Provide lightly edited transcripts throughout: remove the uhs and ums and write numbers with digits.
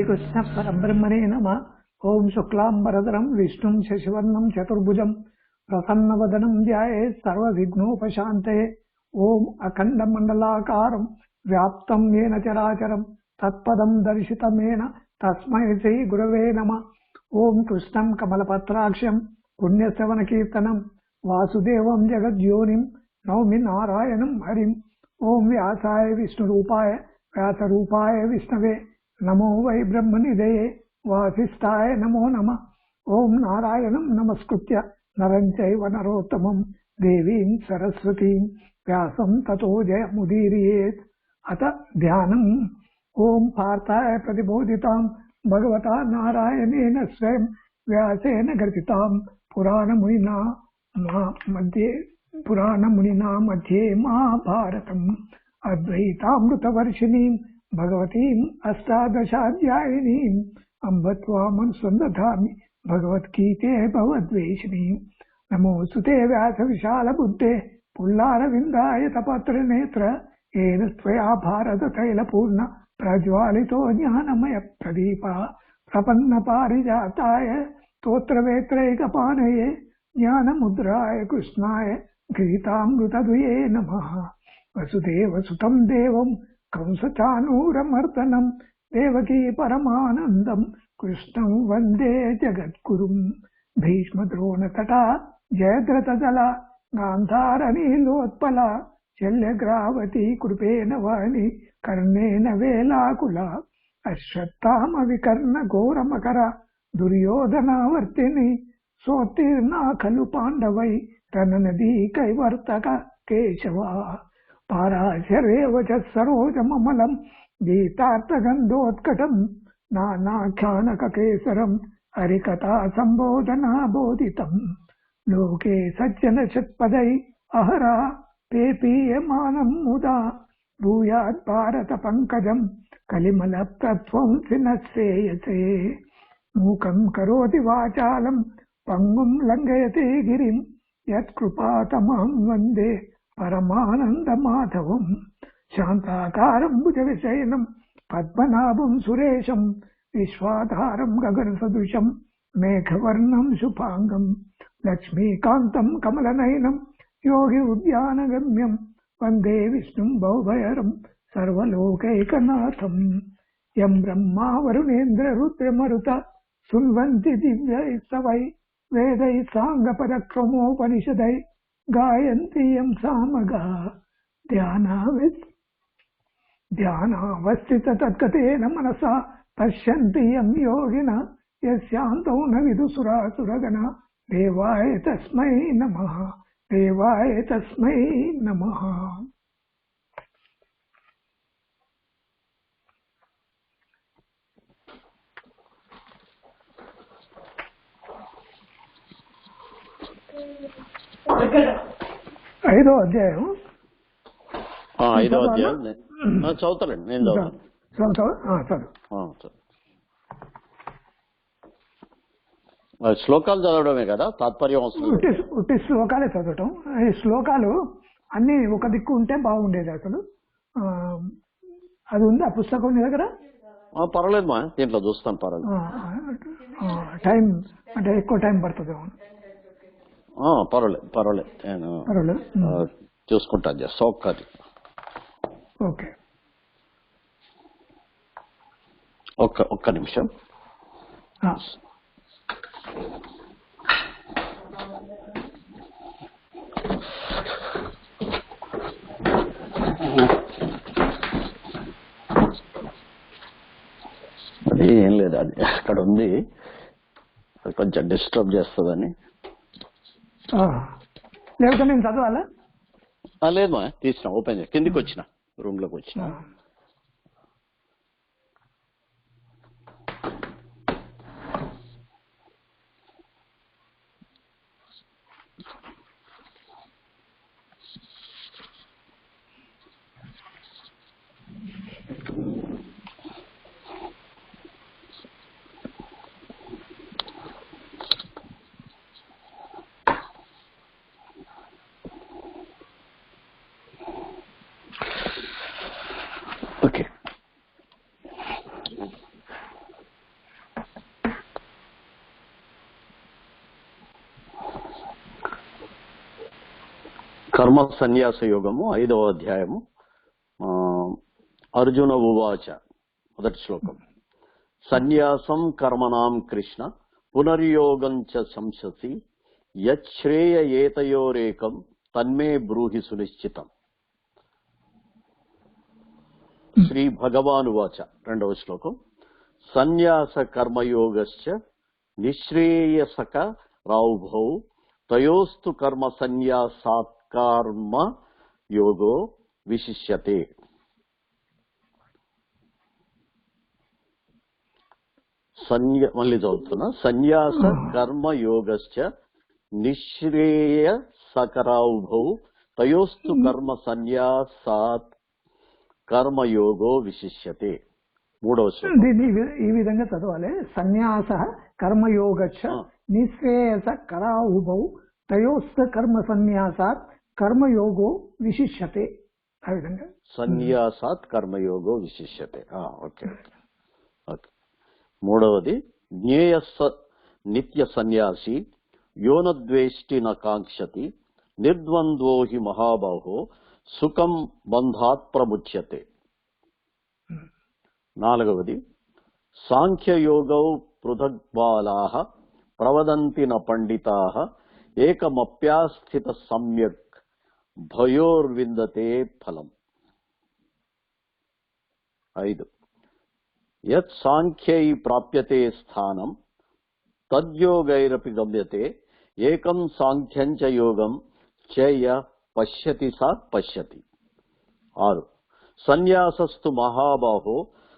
श्रीकृष्ण परब्रह्मणे नमः। ओम शुक्लांबरधरं विष्णुं शशिवर्णं चतुर्भुजं प्रसन्नवदनं ध्यायेत् सर्वविघ्नोपशान्तये। ओम अखण्डमण्डलाकारं व्याप्तं येन चराचरं तत्पदं दर्शितमेन तस्मै श्रीगुरवे नमः। ओम कृष्णं कमलपत्राक्षं पुण्यश्रवणकीर्तनं वासुदेवं जगद्योनिं नौमि नारायणं हरिम्। ओम व्यासाय विष्णुरूपाय व्यासरूपाय विष्णवे नमो वै ब्रह्मनिधये वासिष्ठाय नमो नमः। ओम नारायणं नमस्कृत्य नरं चैव नरोत्तमं देवीं सरस्वतीं व्यासं ततो जयमुदीरयेत्। अथ ध्यानम्। ओम पार्थाय प्रतिबोधितां भगवता नारायणेन स्वयं व्यासेन ग्रथितां पुराणमुनिना मध्ये महाभारतम् अद्वैतामृतवर्षिणीं भगवतीम् अष्टादशाध्यायिनीम् अम्ब त्वामं स्वन्दधामि भगवद्गीते भवद्वेषिणीम्। नमोऽस्तुते व्यासविशालबुद्धे पुल्लारविन्दाय तपत्रनेत्र येन त्वया भारततैलपूर्ण प्रज्वालितो ज्ञानमयप्रदीपः प्रपन्नपारिजाताय स्तोत्रवेत्रैकपाणये ज्ञानमुद्राय कृष्णाय गीतामृतदुये नमः। वसुदेवसुतं देवं कंसचाणूरमर्दनं देवकी परमानन्दं कृष्णं वन्दे जगद्गुरुं। भीष्मद्रोणतटा जयद्रथदला गान्धारनीलोत्पला शल्यग्रावती कृपेण वाणी कर्णेन वेलाकुला अश्वत्थामविकर्णघोरमकरा दुर्योधनावर्तिनी सोत्तीर्णा खलु पाण्डवै रणनदी कैवर्तक केशवा पाराशरेव च सरोजममलं गीतार्थगन्धोत्कटं नानाख्यानककेसरं हरिकथा सम्बोधना बोधितं। लोके सज्जनशत्पदै अहरा पेपीयमानं मुदा भूयात् भारतपङ्कजं कलिमलप्रध्वंसि न श्रेयसे। मूकं करोति वाचालं पङ्गुं लङ्घयति गिरिं यत्कृपातमहं वन्दे परमानन्दमाधवम्। शान्ताकारं भुजगशयनं पद्मनाभं सुरेशं विश्वाधारं गगनसदृशं मेघवर्णं शुभाङ्गं लक्ष्मीकान्तं कमलनयनं योगी उद्यानगम्यं वन्दे विष्णुं भवभयहरं सर्वलोकैकनाथं। यं ब्रह्मा वरुणेन्द्ररुद्रमरुत शृण्वन्ति दिव्यैस्तवै वेदैः साङ्गपदक्रमोपनिषदै गायन्ति यं सामगाः ध्यानावस्थिततद्गतेन मनसा पश्यन्ति यं योगिनः यस्यान्तौ न विदुसुरासुरगणा। देवाय तस्मै नमः, देवाय तस्मै नमः। ఐదో అధ్యాయం చదువుతానండి, నేను చదువు. శ్లోకాలు చదవడమే కదా తాత్పర్యం అవసరం. ఉట్టి శ్లోకాలే చదవటం. ఈ శ్లోకాలు అన్ని ఒక దిక్కు ఉంటే బాగుండేది. అసలు అది ఉంది ఆ పుస్తకం నీ దగ్గర? పర్వాలేదు మా, దీంట్లో చూస్తాను. పర్వాలేదు, టైం అంటే ఎక్కువ టైం పడుతుంది. పర్వాలేదు నేను చూసుకుంటాను. సౌకర్యం. ఓకే, ఒక్క నిమిషం. అది ఏం లేదు, అది అక్కడ ఉంది, అది కొంచెం డిస్టర్బ్ చేస్తుందని. లేకపోతే నేను చదవాలా? లేదు మా, తీసిన ఓపెన్ కిందికి వచ్చిన, రూమ్ లోకి వచ్చిన. కర్మ సన్యాస యోగము 5వ అధ్యాయము. అర్జున ఉవాచ మొదటి శ్లోకం. సన్యాసం కర్మణాం కృష్ణ పునర్యోగం చ సంశసి యచ్ఛ్రేయ ఏతయోరేకం తన్మే బ్రూహి సునిశ్చితం. శ్రీ భగవానువాచ 2వ శ్లోకం. సన్యాస కర్మయోగశ్చ నిశ్రేయసక రావుభౌ తయోస్తు కర్మ సన్యాసాత్ కర్మ యోగో విశిష్యతే. మళ్ళీ చదువుతున్నా. సన్యాస కర్మయోగశ్చ నిశ్రేయసకరావుభౌ తయోస్తు కర్మ సన్యాసాత్ కర్మయోగో విశిష్యతే. 3వ శ్లోకం. దీన్ని ఈ విధంగా చదవాలి. సన్యాస కర్మయోగశ్చ నిశ్రేయస కరావుభౌ తయోస్తు కర్మ సన్యాసాత్ కర్మయోగో విశిష్యతే. ఆ విధంగా సన్యాసాత్ కర్మయోగో విశిష్యతే. ఓకే. ఓకే. 3వది. జ్ఞేయ నిత్య సన్యాసి యోనద్వేష్టి న కాంక్షతి నిర్ద్వంద్వో హి మహాబాహో సుఖం బంధాత్ ప్రముచ్యతే. 4వది. సాంఖ్యయోగౌ పృథగ్బాలాః ప్రవదంతి న పండితాః ఏకమప్యాస్థిత సమ్యక్ భయోర్విందతే ఫలం. 5. యత్ సాంఖ్యై ప్రాప్యతే స్థానం తద్యోగైరపి గమ్యతే ఏకం సాంఖ్యం చ యోగం చ య పశ్యతి స పశ్యతి. 6. సన్యాసస్తు మహాబాహో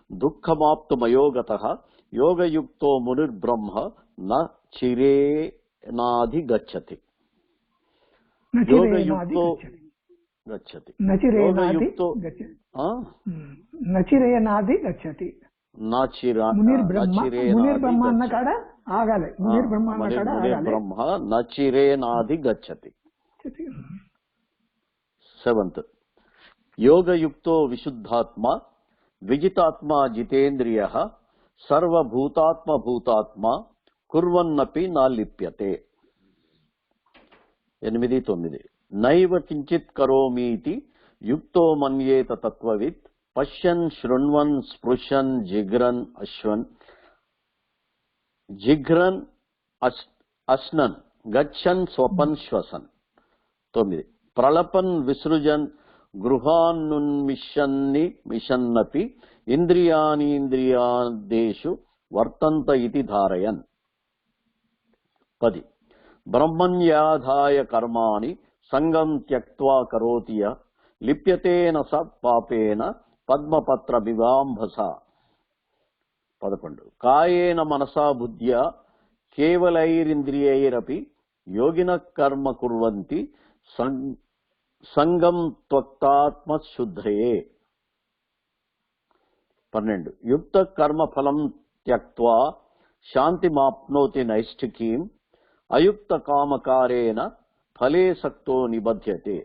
దుఃఖమాప్తుమయోగతః యోగయుక్తో మునిర్బ్రహ్మ న చిరేనాధిగచ్చతి. యోగయుక్తో గచ్చతి. నచిరేనాది గచ్చతి. మునిర్బ్రహ్మ అన్న కాడ ఆగాలి. మునిర్బ్రహ్మ నచిరేనాది గచ్చతి. 7th. యోగయుక్తో విశుద్ధాత్మ విజితాత్మ జితేంద్రియ సర్వభూతాత్మ కుర్వన్నపి నా లిప్యతే. 8, 9. నైవ కించిత్ కరోమీతి యుక్తో మన్యేత తత్వవిత్ పశ్యన్ శృణ్వన్ స్పృశన్ జిఘ్రన్ అశ్నన్ గచ్చన్ స్వపన్ శ్వసన్. 9. ప్రళపన్ విసృజన్ గృహాన్నున్మిషన్నపి ఇంద్రియాణీంద్రియాదేషు వర్తంత ఇతి ధారయన్. 10. బ్రహ్మణ్యాధాయ కర్మాణి సంగం త్యక్త్వా కరోతి యః లిప్యతేన స పాపేన పద్మపత్ర వివాంభస. 11. కాయేన మనసా బుద్ధ్యా కేవలైరింద్రియైరపి యోగినః కర్మ కుర్వంతి సంగం త్వక్తాత్మశుద్ధయే. 12. యుక్త కర్మఫలం త్యక్త్వా శాంతిమాప్నోతి నైష్ఠికీం అయుక్త కామకారేణ ఫలే సక్తో నిబధ్యతే.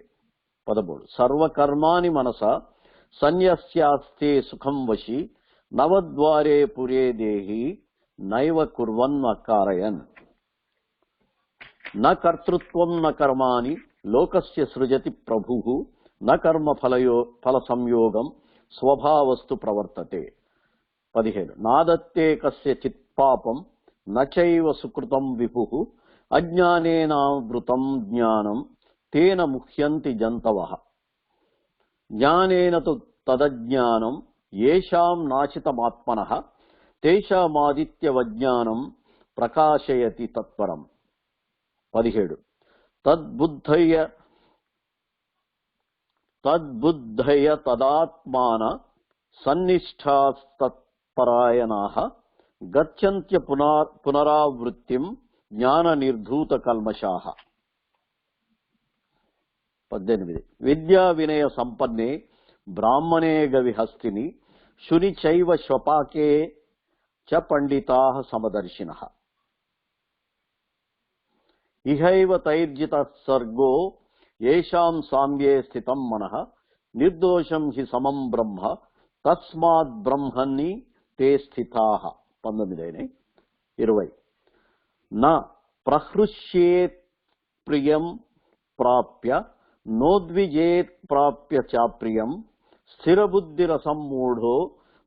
13. సర్వకర్మాణి మనసా సన్యస్యాస్తే సుఖం వశి నవద్వారే పురే దేహి నైవ కుర్వన్ అకారయన్. న కర్తృత్వం న కర్మాణి లోకస్య సృజతి ప్రభుః న కర్మ ఫల సంయోగం స్వభావస్తు ప్రవర్తతే. 15. నాదత్తే కస్యచిత్ పాపం నచైవ సుకృతం విభుః అజ్ఞానేనావృతం జ్ఞానం తేన ముహ్యంతి జంతవః. జ్ఞానేన తు తదజ్ఞానం యేషాం నాశితమాత్మనః తేషామాదిత్యవజ్ఞానం ప్రకాశయతి తత్పరం. 17. తద్బుద్ధయ తదాత్మాన సన్నిష్ఠాస్తత్పరాయణాః గచ్చంత్య పునరావృత్తిం జ్ఞాన నిర్ధూత కల్మషాః. 18. విద్యా వినయ సంపన్నే బ్రాహ్మణే గవిహస్తిని శుని చైవ శ్వపాకే చ పండితాః సమదర్శినః. ఇహైవ తైర్జిత సర్గో యేషాం సామ్యే స్థితం మనః నిర్దోషం హి సమం బ్రహ్మ తస్మాత్ బ్రహ్మణి తే స్థితాః. 19. 20. న ప్రహృష్యేత్ ప్రియం ప్రాప్య నోద్విజేత్ ప్రాప్య చాప్రియం స్థిరబుద్ధిరసమ్మూఢో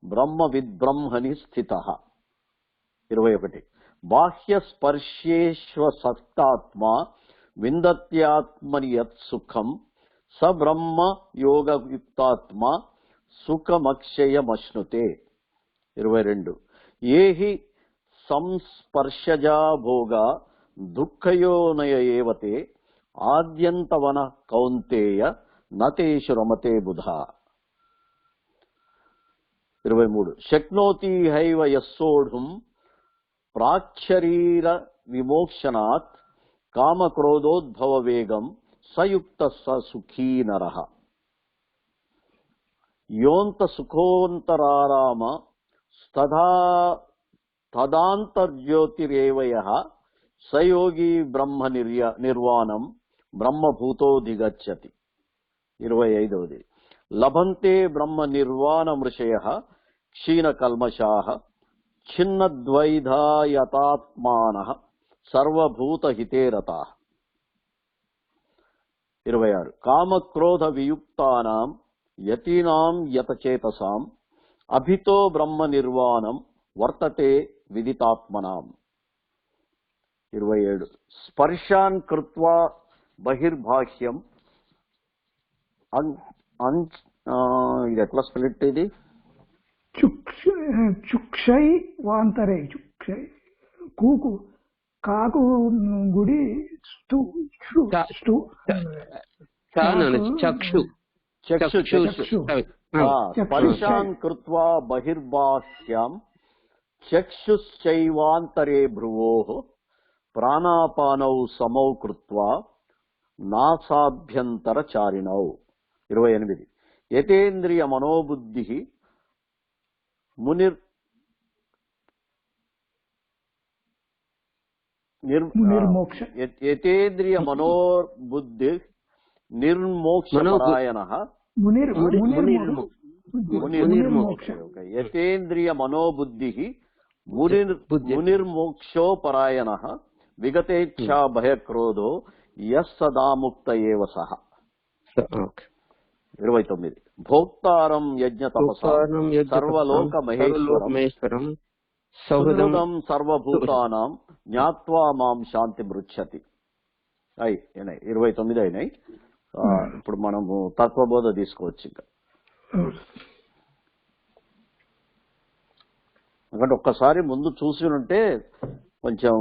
బ్రహ్మ విద్బ్రహ్మణి స్థితః. 21 బాహ్యస్పర్శేష్వసక్తాత్మా విందత్యాత్మని యత్ సుఖం స బ్రహ్మ యోగయుక్తాత్మ సుఖమక్షయమశ్నుతే. 22 ఏహి సంస్పర్శజా భోగా దుఃఖయోనయ ఏవతే ఆద్యంతవన కౌంతేయ నతేషు రమతే బుధ. 23 శక్నోతి హైవ యస్సోఢుం ప్రాక్షరీర విమోక్షణాత్ కామక్రోధోద్భవ వేగం సయుక్త స సుఖీ నరః. యోంత సుఖోంతరారామ తదాంతర్జ్యోతిరేవయః సయోగి బ్రహ్మ నిర్వాణం బ్రహ్మభూతోధిగచ్చతి. 25 లభంతే బ్రహ్మ నిర్వాణమృషయః క్షీణకల్మషాః ఛిన్నద్వైధాయతాత్మానః సర్వభూతహితే రతాః. 26 కామక్రోధ వియుక్తానాం యతీనాం యతచేతసాం అభితో బ్రహ్మ నిర్వాణం వర్తతే విదితాత్మనాం. 27 స్పర్శాన్ కృత్వా బహిర్బాహ్యం ఇది ఎట్లా స్ప్లిట్ ఇది చుక్షై వాంతరే చుక్షై కూకు కాకు గుడి చక్షు స్పర్శాన్ కృత్వా బహిర్బాహ్యం చక్షుశ్చైవాంతరే భ్రువోః ప్రాణాపానౌ సమౌ కృత్వా నాసాభ్యంతరచారిణౌ. 28 యతేంద్రియ మనోబుద్ధి యతేంద్రియ మనోబుద్ధి నిర్మోక్షపరాయణః యతేంద్రియ మనోబుద్ధి మునిర్మోక్షోపరాయణః విగతేచ్ఛా భయక్రోధో యస్సదాముక్త ఏవ సః. 29 భోక్తారం యజ్ఞ తపసాం సర్వలోక మహేశ్వరం సౌహృదం సర్వభూతానాం జ్ఞాత్వా మాం శాంతి మృచ్చతి. 29 అయినాయి. ఇప్పుడు మనము తత్వబోధ తీసుకోవచ్చు. ఇంకా ఎందుకంటే ఒక్కసారి ముందు చూసి ఉంటే కొంచెం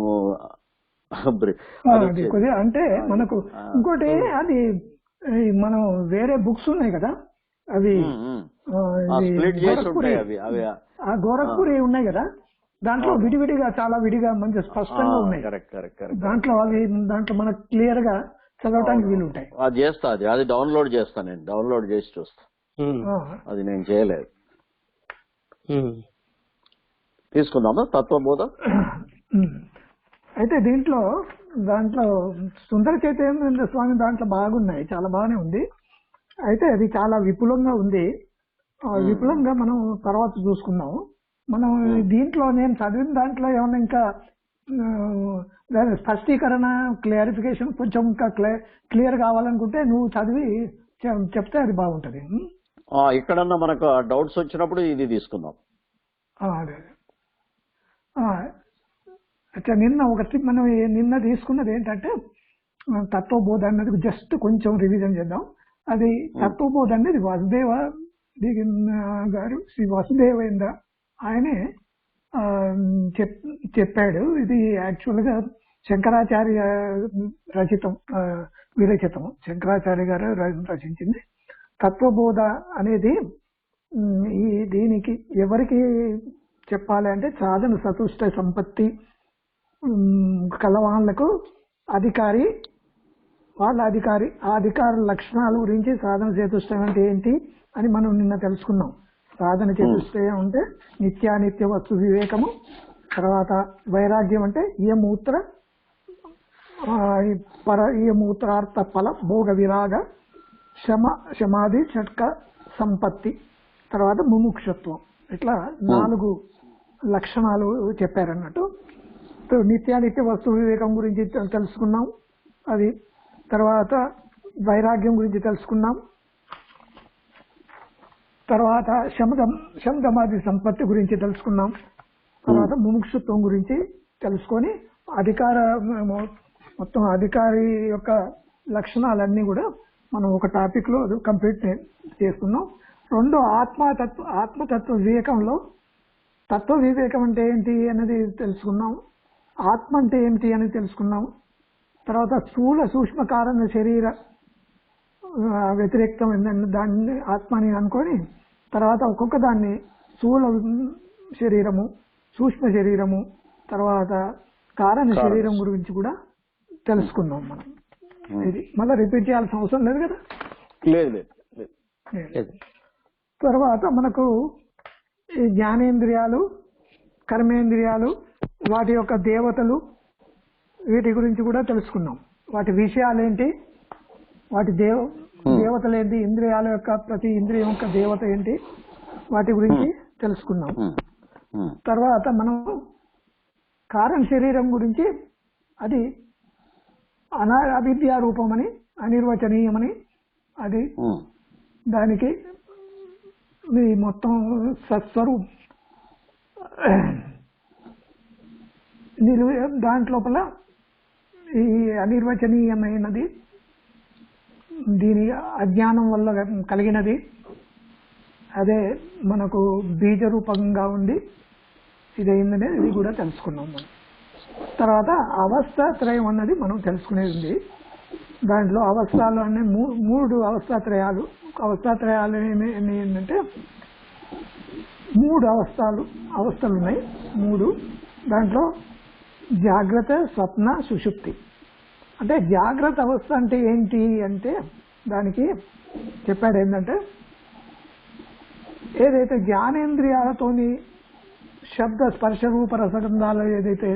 అంటే మనకు ఇంకోటి అది మనం వేరే బుక్స్ ఉన్నాయి కదా అవి గోరఖ్పూర్ ఉన్నాయి కదా దాంట్లో విడివిడిగా చాలా విడిగా మంచి స్పష్టంగా ఉన్నాయి. దాంట్లో మనకు క్లియర్ గా చదవటానికి వీలు ఉంటాయి. అది చేస్తా, అది డౌన్లోడ్ చేస్తా, నేను డౌన్లోడ్ చేసి చూస్తా. అది నేను చేయలేదు. తీసుకుందామా తత్వబోధ. అయితే దాంట్లో సుందర చైతన్య స్వామి దాంట్లో బాగున్నాయి, చాలా బాగానే ఉంది. అయితే అది చాలా విపులంగా ఉంది. విపులంగా మనం తర్వాత చూసుకుందాం. మనం దీంట్లో నేను చదివిన దాంట్లో ఏమన్నా ఇంకా స్పష్టీకరణ క్లారిఫికేషన్ కొంచెం ఇంకా క్లియర్ కావాలనుకుంటే నువ్వు చదివి చెప్తే అది బాగుంటది. ఇక్కడన్నా మనకు డౌట్స్ వచ్చినప్పుడు ఇది తీసుకుందాం. అదే అచ్చా, నిన్న తీసుకున్నది ఏంటంటే తత్వబోధ అన్నది జస్ట్ కొంచెం రివిజన్ చేద్దాం. అది తత్వబోధ అనేది వాసుదేవ గారు, శ్రీ వాసుదేవేంద్ర ఆయనే చెప్పాడు. ఇది యాక్చువల్గా శంకరాచార్య విరచితం. శంకరాచార్య గారు రచించింది. తత్వబోధ అనేది దీనికి ఎవరికి చెప్పాలి అంటే సాధన చతుష్ట సంపత్తి కలవాళ్లకు అధికారి, వాళ్ళ అధికారి, ఆ అధికార లక్షణాల గురించి సాధన చతుష్టయం అంటే ఏంటి అని మనం నిన్న తెలుసుకున్నాం. సాధన చతుష్టయం అంటే నిత్యానిత్య వస్తు వివేకము, తర్వాత వైరాగ్యం అంటే మూత్రార్థ ఫల భోగ విరాగ, శమాధి షట్క సంపత్తి, తర్వాత ముముక్షత్వం. ఇట్లా 4 లక్షణాలు చెప్పారన్నట్టు. నిత్యానిత్య వస్తు వివేకం గురించి తెలుసుకున్నాం. అది తర్వాత వైరాగ్యం గురించి తెలుసుకున్నాం. తర్వాత శమదమాది సంపత్తి గురించి తెలుసుకున్నాం. తర్వాత ముముక్షుత్వం గురించి తెలుసుకొని మొత్తం అధికారి యొక్క లక్షణాలన్నీ కూడా మనం ఒక టాపిక్ లో కంప్లీట్ చేసుకున్నాం. రెండో ఆత్మతత్వ వివేకంలో తత్వ వివేకం అంటే ఏంటి అనేది తెలుసుకున్నాం. ఆత్మ అంటే ఏమిటి అని తెలుసుకున్నాం. తర్వాత స్థూల సూక్ష్మ కారణ శరీర వ్యతిరేకం దాన్ని ఆత్మని అనుకొని తర్వాత ఒక్కొక్క దాన్ని స్థూల శరీరము, సూక్ష్మ శరీరము, తర్వాత కారణ శరీరం గురించి కూడా తెలుసుకున్నాం. మనం ఇది మళ్ళీ రిపీట్ చేయాల్సిన అవసరం లేదు కదా. లేదు. తర్వాత మనకు ఈ జ్ఞానేంద్రియాలు, కర్మేంద్రియాలు, వాటి యొక్క దేవతలు, వీటి గురించి కూడా తెలుసుకున్నాం. వాటి విషయాలేంటి, వాటి దేవతలు ఏంటి, ఇంద్రియాల యొక్క ప్రతి ఇంద్రియం యొక్క దేవత ఏంటి, వాటి గురించి తెలుసుకున్నాం. తర్వాత మనం కారణ శరీరం గురించి అది అవిద్యా రూపమని, అనిర్వచనీయమని, అది దానికి మొత్తం సత్స్వరూప దాంట్లోపల ఈ అనిర్వచనీయమైనది, దీని అజ్ఞానం వల్ల కలిగినది, అదే మనకు బీజ రూపంగా ఉండి ఇదైందనే ఇది కూడా తెలుసుకున్నాం మనం. తర్వాత అవస్థ త్రయం అన్నది మనం తెలుసుకునేది ఉంది. దాంట్లో అవస్థలు అనే 3 అవస్థాత్రయాలు. అవస్థాత్రయాలు ఏంటంటే 3 అవస్థలు ఉన్నాయి. 3 దాంట్లో జాగ్రత్త, స్వప్న, సుషుప్తి. అంటే జాగ్రత్త అవస్థ అంటే ఏంటి అంటే దానికి చెప్పాడు ఏంటంటే ఏదైతే జ్ఞానేంద్రియాలతోని శబ్ద స్పర్శ రూప రసగంధాలు ఏదైతే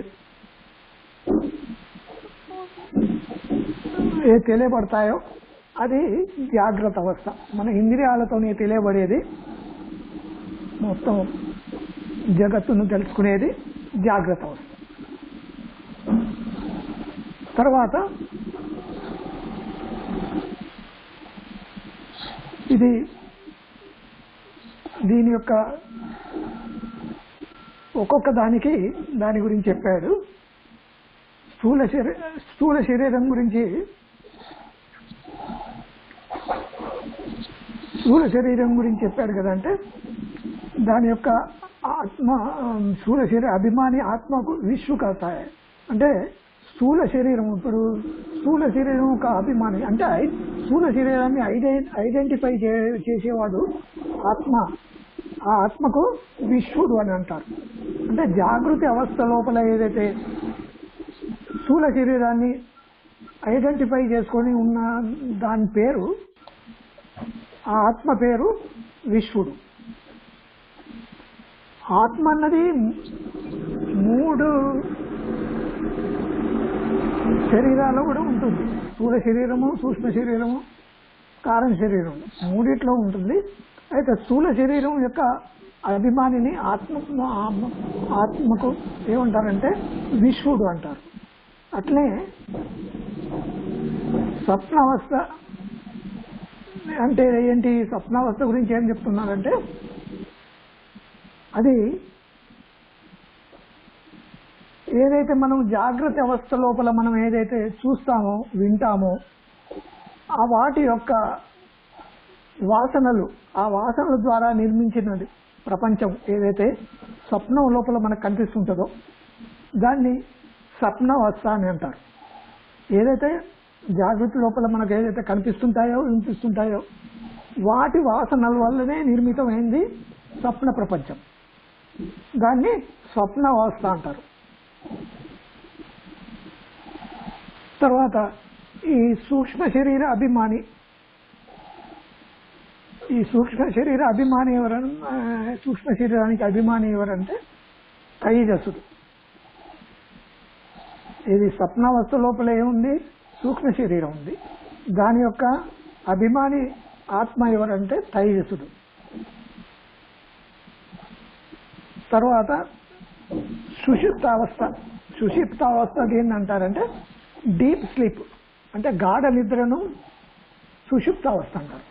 తెలియబడతాయో అది జాగ్రత్త అవస్థ. మన ఇంద్రియాలతోనే తెలియబడేది, మొత్తం జగత్తును తెలుసుకునేది జాగ్రత్త అవస్థ. తర్వాత దీని యొక్క ఒక్కొక్క దాని గురించి చెప్పాడు. స్థూల శరీరం గురించి చెప్పాడు కదా. అంటే దాని యొక్క ఆత్మ స్థూల శరీర అభిమాని ఆత్మకు విశ్వకర్తాయి. అంటే స్థూల శరీరం, ఇప్పుడు స్థూల శరీరం ఒక అభిమాని అంటే స్థూల శరీరాన్ని ఐడెంటిఫై చేసేవాడు ఆత్మ. ఆ ఆత్మకు విశ్వడు అని అంటారు. అంటే జాగృతి అవస్థ లోపల ఏదైతే స్థూల శరీరాన్ని ఐడెంటిఫై చేసుకొని ఉన్న దాని పేరు, ఆ ఆత్మ పేరు విశ్వడు. ఆత్మ అన్నది 3 శరీరాల్లో కూడా ఉంటుంది. స్థూల శరీరము, సూక్ష్మ శరీరము, కారణ శరీరం 3 ఉంటుంది. అయితే స్థూల శరీరం యొక్క అభిమానిని ఆత్మకు ఏమంటారంటే విశ్వడు అంటారు. అట్లే స్వప్నావస్థ అంటే ఏంటి, స్వప్నావస్థ గురించి ఏం చెప్తున్నారంటే అది ఏదైతే మనం జాగ్రత్త అవస్థ లోపల మనం ఏదైతే చూస్తామో, వింటామో, ఆ వాటి యొక్క వాసనలు, ఆ వాసనల ద్వారా నిర్మించినది ప్రపంచం ఏదైతే స్వప్నం లోపల మనకు కనిపిస్తుంటుందో దాన్ని స్వప్నావస్థ అని అంటారు. ఏదైతే జాగృతి లోపల మనకు ఏదైతే కనిపిస్తుంటాయో, వినిపిస్తుంటాయో వాటి వాసనల వల్లనే నిర్మితమైంది స్వప్న ప్రపంచం. దాన్ని స్వప్నావస్థ అంటారు. తర్వాత ఈ సూక్ష్మ శరీర అభిమాని, ఈ సూక్ష్మ శరీరానికి అభిమాని ఎవరంటే తైజసుడు. ఇది స్వప్నావస్థ లోపల ఏముంది, సూక్ష్మ శరీరం ఉంది. దాని యొక్క అభిమాని ఆత్మ ఎవరంటే తైజసుడు. తర్వాత సుషిప్తావస్థ ఏంటంటారంటే డీప్ స్లీప్, అంటే గాఢ నిద్రను సుషుప్త అవస్థ అంటారు.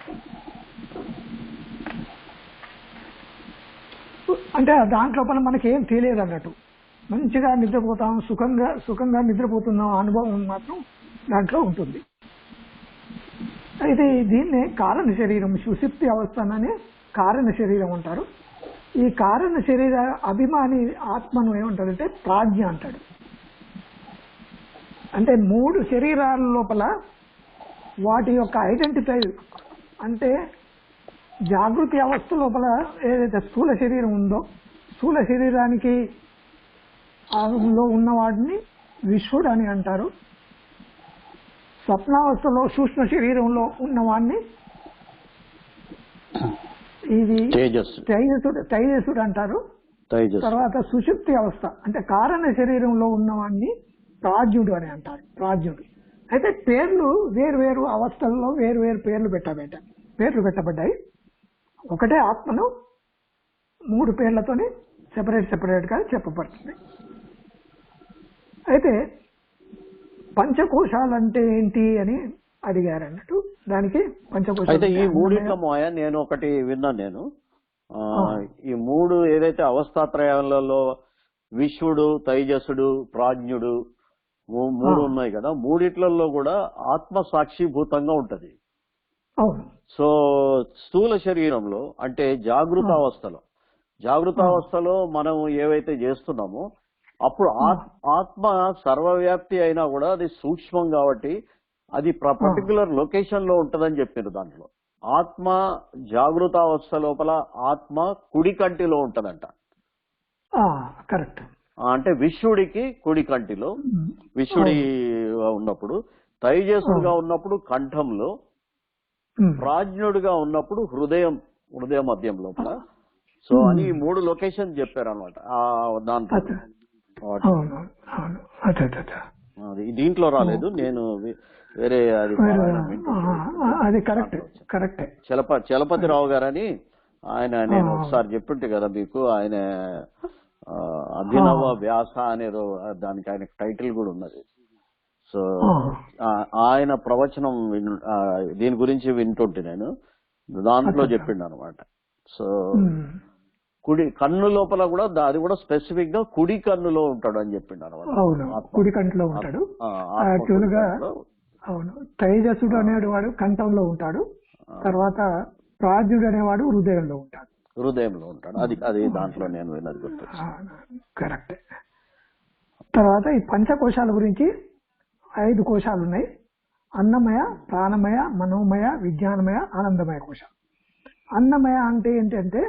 అంటే దాంట్లోపల మనకి ఏం తెలియదు అన్నట్టు, మంచిగా నిద్రపోతాం, సుఖంగా నిద్రపోతున్నాం అనుభవం మాత్రం దాంట్లో ఉంటుంది. అయితే దీన్నే కారణ శరీరం, సుషుప్తి అవస్థ అనే కారణ శరీరం అంటారు. ఈ కారణ శరీర అభిమాని ఆత్మను ఏమంటాడంటే ప్రాజ్ఞ అంటాడు. అంటే 3 శరీరాల లోపల వాటి యొక్క ఐడెంటిఫై, అంటే జాగృతి అవస్థ లోపల ఏదైతే స్థూల శరీరం ఉందో, స్థూల శరీరానికి లో ఉన్న వాటిని విశ్వడు అని అంటారు. స్వప్నావస్థలో సూక్ష్మ శరీరంలో ఉన్నవాడిని ఇది తైజసుడు అంటారు. తర్వాత సుషుప్తి అవస్థ అంటే కారణ శరీరంలో ఉన్నవాడిని ప్రాజ్ఞుడు అని అంటారు. ప్రాజ్ఞుడు. అయితే పేర్లు వేరు అవస్థల్లో వేరు పేర్లు పెట్టబడ్డాయి. ఒకటే ఆత్మను 3 పేర్లతోనే సెపరేట్ గా చెప్పబడుతుంది. అయితే పంచకోశాలు అంటే ఏంటి అని అడిగారు అన్నట్టు. దానికి పంచకోశాలు అయితే ఈ మూడిట్లో మోయ నేను ఒకటి విన్నాను. ఈ 3 ఏదైతే అవస్థాత్రయాలలో విశ్వడు, తైజసుడు, ప్రాజ్ఞుడు 3 ఉన్నాయి కదా, మూడిట్లలో కూడా ఆత్మ సాక్షిభూతంగా ఉంటది. సో స్థూల శరీరంలో అంటే జాగృతావస్థలో మనం ఏవైతే చేస్తున్నామో అప్పుడు ఆత్మ సర్వవ్యాప్తి అయినా కూడా అది సూక్ష్మం కాబట్టి అది పర్టికులర్ లొకేషన్ లో ఉంటదని చెప్పారు. దాంట్లో ఆత్మ జాగృతావస్థ లోపల ఆత్మ కుడి కంటిలో ఉంటదంట. కరెక్ట్. అంటే విశ్వడికి కుడి కంటిలో, విశ్వడి ఉన్నప్పుడు, తైజసుడుగా ఉన్నప్పుడు కంఠంలో, ప్రాజ్ఞుడిగా ఉన్నప్పుడు హృదయ మధ్యం లోపల. సో అని 3 లొకేషన్ చెప్పారు అనమాట. దాంట్లో దీంట్లో రాలేదు, నేను వేరే అది కరెక్ట్. చలపతిరావు గారని ఆయన, నేను ఒకసారి చెప్పింటే కదా మీకు, ఆయన అభినవ వ్యాస అనేదో దానికి ఆయన టైటిల్ కూడా ఉన్నది. సో ఆయన ప్రవచనం దీని గురించి వింటుంటే నేను దాంట్లో చెప్పిండు అనమాట. సో కుడి కన్ను లోపల కూడా అది కూడా స్పెసిఫిక్ గా కుడి కన్నులో ఉంటాడు అని చెప్పిండు అనమాట. కుడి కంటిలో ఉంటాడు. యాక్చువల్ గా అవును, తైజసుడు అనేవాడు కంఠంలో ఉంటాడు. తర్వాత ప్రాజ్ఞుడు అనేవాడు హృదయంలో ఉంటాడు. అది దాంట్లో నేను విన్నది గుర్తు. కరెక్ట్. తర్వాత ఈ పంచకోశాల గురించి 5 కోశాలు ఉన్నాయి. అన్నమయ, ప్రాణమయ, మనోమయ, విజ్ఞానమయ, ఆనందమయ కోశం. అన్నమయ అంటే ఏంటంటే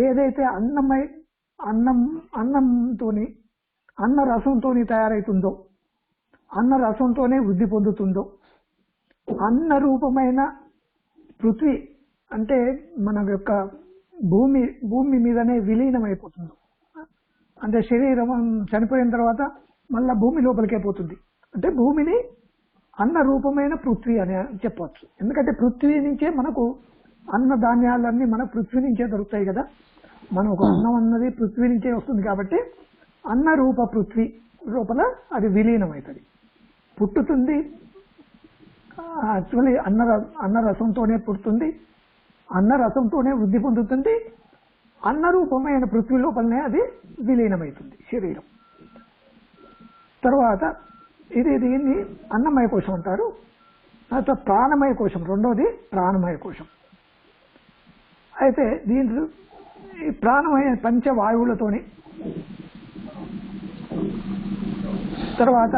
ఏదైతే అన్నంతోని అన్న రసంతోని తయారైతుందో, అన్న రసంతోనే వృద్ధి పొందుతుందో, అన్న రూపమైన పృథ్వీ అంటే మన యొక్క భూమి మీదనే విలీనమైపోతుందో, అంటే శరీరం చనిపోయిన తర్వాత మళ్ళా భూమి లోపలికే పోతుంది. అంటే భూమిని అన్న రూపమైన పృథ్వీ అని చెప్పవచ్చు. ఎందుకంటే పృథ్వీ నుంచే మనకు అన్న ధాన్యాలన్నీ మన పృథ్వీ నుంచే దొరుకుతాయి కదా. మనకు అన్నం అన్నది పృథ్వీ నుంచే వస్తుంది కాబట్టి అన్న రూప పృథ్వీ లోపల అది విలీనం అవుతుంది, పుట్టుతుంది. యాక్చువల్లీ అన్న రసంతోనే పుడుతుంది, అన్న రసంతోనే వృద్ధి పొందుతుంది. అన్న రూపమైన పృథ్వీ లోపలనే అది విలీనమవుతుంది శరీరం. తర్వాత దీన్ని అన్నమయ కోశం అంటారు. తర్వాత ప్రాణమయ కోశం, రెండోది ప్రాణమయ కోశం. అయితే దీంట్లో ఈ ప్రాణమయ పంచవాయువులతోని, తర్వాత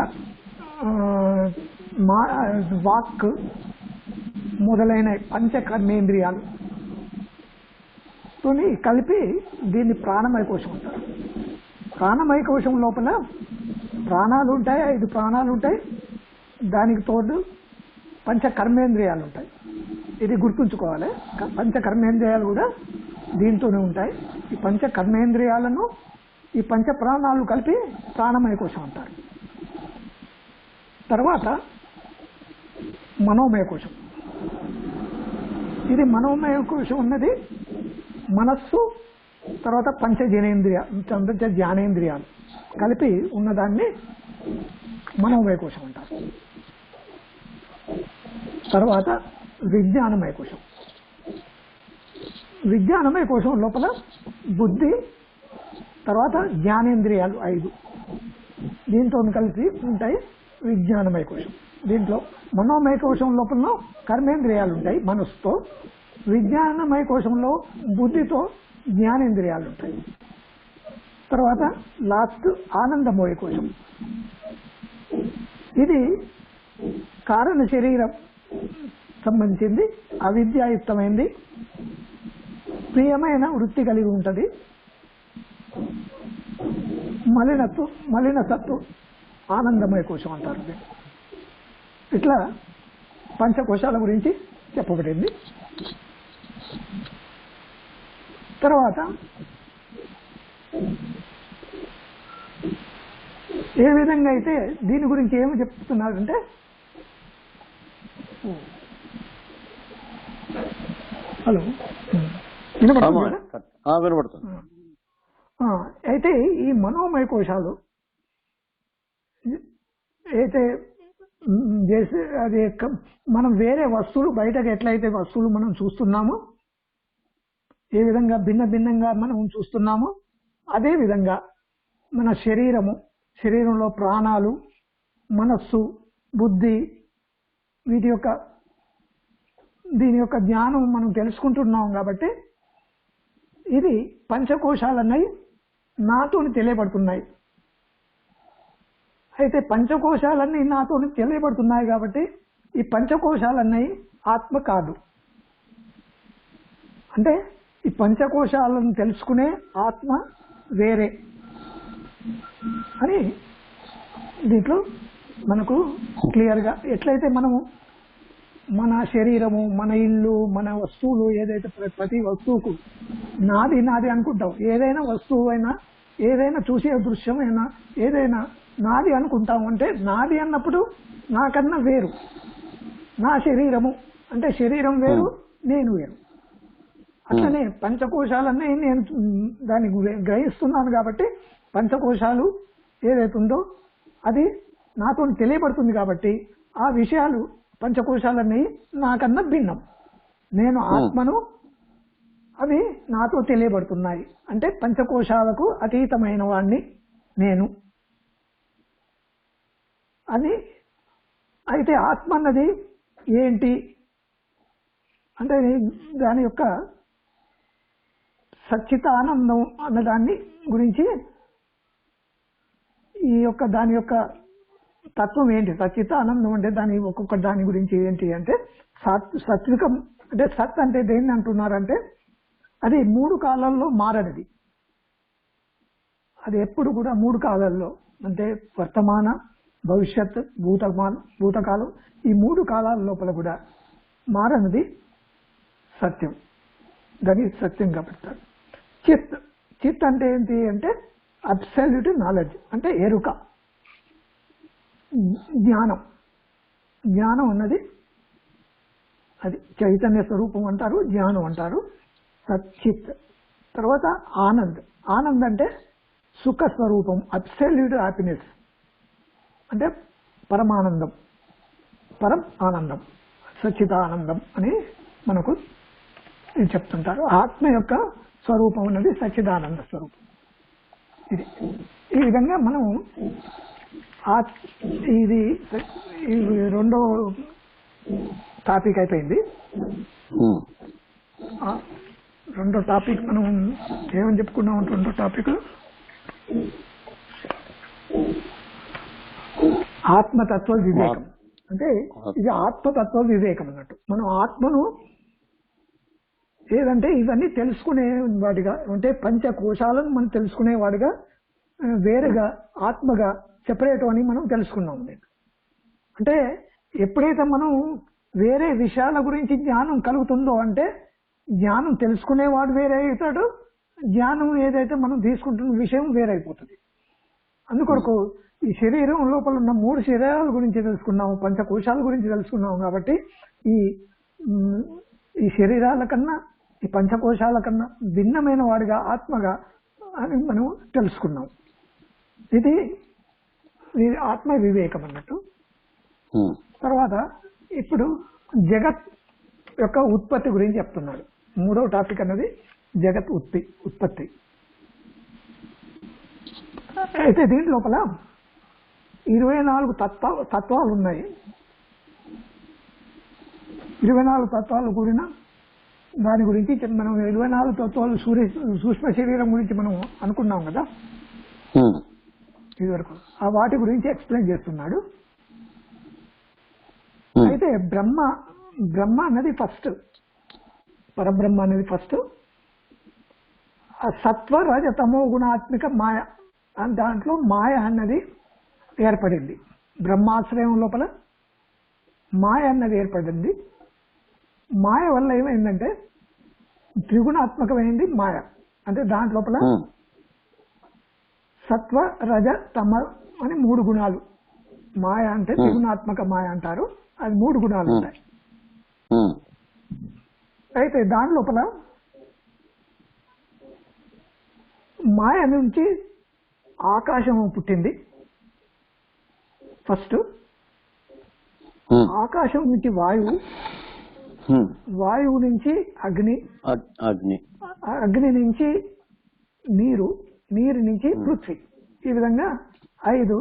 వాక్ మొదలైన పంచకర్మేంద్రియాలు తోని కలిపి దీన్ని ప్రాణమయ కోశం అంటారు. ప్రాణమయ కోశం లోపల ప్రాణాలు ఉంటాయి, 5 ప్రాణాలు ఉంటాయి. దానికి తోడు పంచకర్మేంద్రియాలు ఉంటాయి. ఇది గుర్తుంచుకోవాలి. పంచకర్మేంద్రియాలు కూడా దీంతోనే ఉంటాయి. ఈ పంచకర్మేంద్రియాలను ఈ పంచ ప్రాణాలు కలిపి ప్రాణమయ కోశం అంటారు. తర్వాత మనోమయ కోశం. ఇది మనోమయ కోశం ఉన్నది మనస్సు, తర్వాత జ్ఞానేంద్రియాలు కలిపి ఉన్నదాన్ని మనోమయ కోశం అంటారు. తర్వాత విజ్ఞానమయ కోశం. విజ్ఞానమయ కోశం లోపల బుద్ధి, తర్వాత జ్ఞానేంద్రియాలు 5 దీంతో కలిసి ఉంటాయి విజ్ఞానమయ కోశం. దీంట్లో మనోమయ కోశం లోపల కర్మేంద్రియాలు ఉంటాయి మనస్సుతో, విజ్ఞానమయ కోశంలో బుద్ధితో జ్ఞానేంద్రియాలు ఉంటాయి. తర్వాత లాస్ట్ ఆనందమయ కోశం. ఇది కారణ శరీరం సంబంధించింది, అవిద్యాయుక్తమైంది, ప్రియమైన వృత్తి కలిగి ఉంటుంది, మలినసత్తు ఆనందమయ కోశం అంటారు. ఇట్లా పంచకోశాల గురించి చెప్పబడింది. తర్వాత ఏ విధంగా అయితే దీని గురించి ఏమి చెప్తున్నారంటే, హలో వినపడుతుంది. అయితే ఈ మనోమయ కోశాలు అయితే అది మనం వేరే వస్తువులు బయటకు ఎట్లయితే వస్తువులు మనం చూస్తున్నామో, ఏ విధంగా భిన్నంగా మనం చూస్తున్నామో, అదే విధంగా మన శరీరంలో ప్రాణాలు, మనస్సు, బుద్ధి, దీని యొక్క జ్ఞానం మనం తెలుసుకుంటున్నాం. కాబట్టి ఇది పంచకోశాలన్నవి నాతో తెలియబడుతున్నాయి. అయితే పంచకోశాలన్నీ నాతో తెలియబడుతున్నాయి కాబట్టి ఈ పంచకోశాలన్నవి ఆత్మ కాదు. అంటే ఈ పంచకోశాలను తెలుసుకునే ఆత్మ వేరే అని దీంట్లో మనకు క్లియర్గా, ఎట్లయితే మనము మన శరీరము, మన ఇల్లు, మన వస్తువులు, ఏదైతే ప్రతి వస్తువుకు నాది అనుకుంటాం. ఏదైనా వస్తువు అయినా, ఏదైనా చూసే దృశ్యమైనా, ఏదైనా నాది అనుకుంటాం. అంటే నాది అన్నప్పుడు నాకన్నా వేరు, నా శరీరము అంటే శరీరం వేరు, నేను వేరు. అట్లనే పంచకోశాలన్నీ నేను దాన్ని గ్రహిస్తున్నాను. కాబట్టి పంచకోశాలు ఏదైతే ఉందో అది నాతో తెలియబడుతుంది. కాబట్టి ఆ విషయాలు పంచకోశాలన్నీ నాకన్నా భిన్నం, నేను ఆత్మను, అవి నాతో తెలియబడుతున్నాయి. అంటే పంచకోశాలకు అతీతమైన వాడిని నేను అది. అయితే ఆత్మ అన్నది ఏంటి అంటే దాని యొక్క సచ్చితానందం అన్నదాన్ని గురించి, దాని యొక్క తత్వం ఏంటి, సచ్చితానందం అంటే ఒక్కొక్క దాని గురించి ఏంటి అంటే, సాత్వికం అంటే సత్ అంటే దేన్ని అంటున్నారంటే అది 3 కాలాల్లో మారనిది. అది ఎప్పుడు కూడా 3 కాలాల్లో అంటే వర్తమాన, భవిష్యత్, భూతకాలం, ఈ 3 కాలాల లోపల కూడా మారనిది సత్యం. దాన్ని సత్యంగా పెడతారు. చిత్ అంటే ఏంటి అంటే అబ్సల్యూట్ నాలెడ్జ్ అంటే ఎరుక, జ్ఞానం అన్నది అది చైతన్య స్వరూపం అంటారు, జ్ఞానం అంటారు, సచ్చిత్. తర్వాత ఆనంద్ అంటే సుఖ స్వరూపం, అబ్సల్యూట్ హ్యాపీనెస్ అంటే పరమానందం, పరం ఆనందం, సచ్చిదానందం అని మనకు చెప్తుంటారు. ఆత్మ యొక్క స్వరూపం అన్నది సచ్చిదానంద స్వరూపం. ఈ విధంగా మనం ఇది రెండో టాపిక్ అయిపోయింది. రెండో టాపిక్ మనం ఏమని చెప్పుకున్నాం? రెండో టాపిక్ ఆత్మతత్వ వివేకం. అంటే ఇది ఆత్మతత్వ వివేకం అన్నట్టు. మనం ఆత్మను ఏదంటే ఇవన్నీ తెలుసుకునే వాడిగా, అంటే పంచకోశాలను మనం తెలుసుకునేవాడిగా, వేరుగా ఆత్మగా సెపరేట్ అని మనం తెలుసుకున్నాం. అంటే ఎప్పుడైతే మనం వేరే విషయాల గురించి జ్ఞానం కలుగుతుందో అంటే జ్ఞానం తెలుసుకునేవాడు వేరే అవుతాడు, జ్ఞానం ఏదైతే మనం తీసుకుంటున్న విషయం వేరైపోతుంది. అందుకొరకు ఈ శరీరం లోపల ఉన్న 3 శరీరాల గురించి తెలుసుకున్నాము, పంచకోశాల గురించి తెలుసుకున్నాము. కాబట్టి ఈ శరీరాల కన్నా, ఈ పంచకోశాల కన్నా భిన్నమైన వాడిగా ఆత్మగా అని మనం తెలుసుకున్నాం. ఇది ఆత్మ వివేకం అన్నట్టు. తర్వాత ఇప్పుడు యొక్క ఉత్పత్తి గురించి చెప్తున్నాడు. 3వ టాపిక్ అన్నది జగత్ ఉత్పత్తి. అయితే దీని లోపల 24 తత్వాలు ఉన్నాయి. 24 తత్వాలు కూడిన దాని గురించి మనం 24 తత్వాలు సూక్ష్మ శరీరం గురించి మనం అనుకున్నాం కదా ఇదివరకు. ఆ వాటి గురించి ఎక్స్ప్లెయిన్ చేస్తున్నాడు. అయితే బ్రహ్మ అన్నది ఫస్ట్, పరబ్రహ్మ అనేది ఫస్ట్. ఆ సత్వ రజ తమో గుణాత్మిక మాయ, దాంట్లో మాయ అన్నది ఏర్పడింది. బ్రహ్మాశ్రయం లోపల మాయ అన్నది ఏర్పడింది. మాయ వల్ల ఏమైందంటే త్రిగుణాత్మకమైంది మాయ. అంటే దాంట్లోపల సత్వ రజ తమ అని 3 గుణాలు. మాయ అంటే త్రిగుణాత్మక మాయ అంటారు. అది 3 గుణాలు ఉంటాయి. అయితే దాని లోపల మాయ నుంచి ఆకాశం పుట్టింది ఫస్ట్. ఆకాశం నుంచి వాయువు నుంచి అగ్ని, అగ్ని నుంచి నీరు నుంచి పృథ్వీ. ఈ విధంగా 5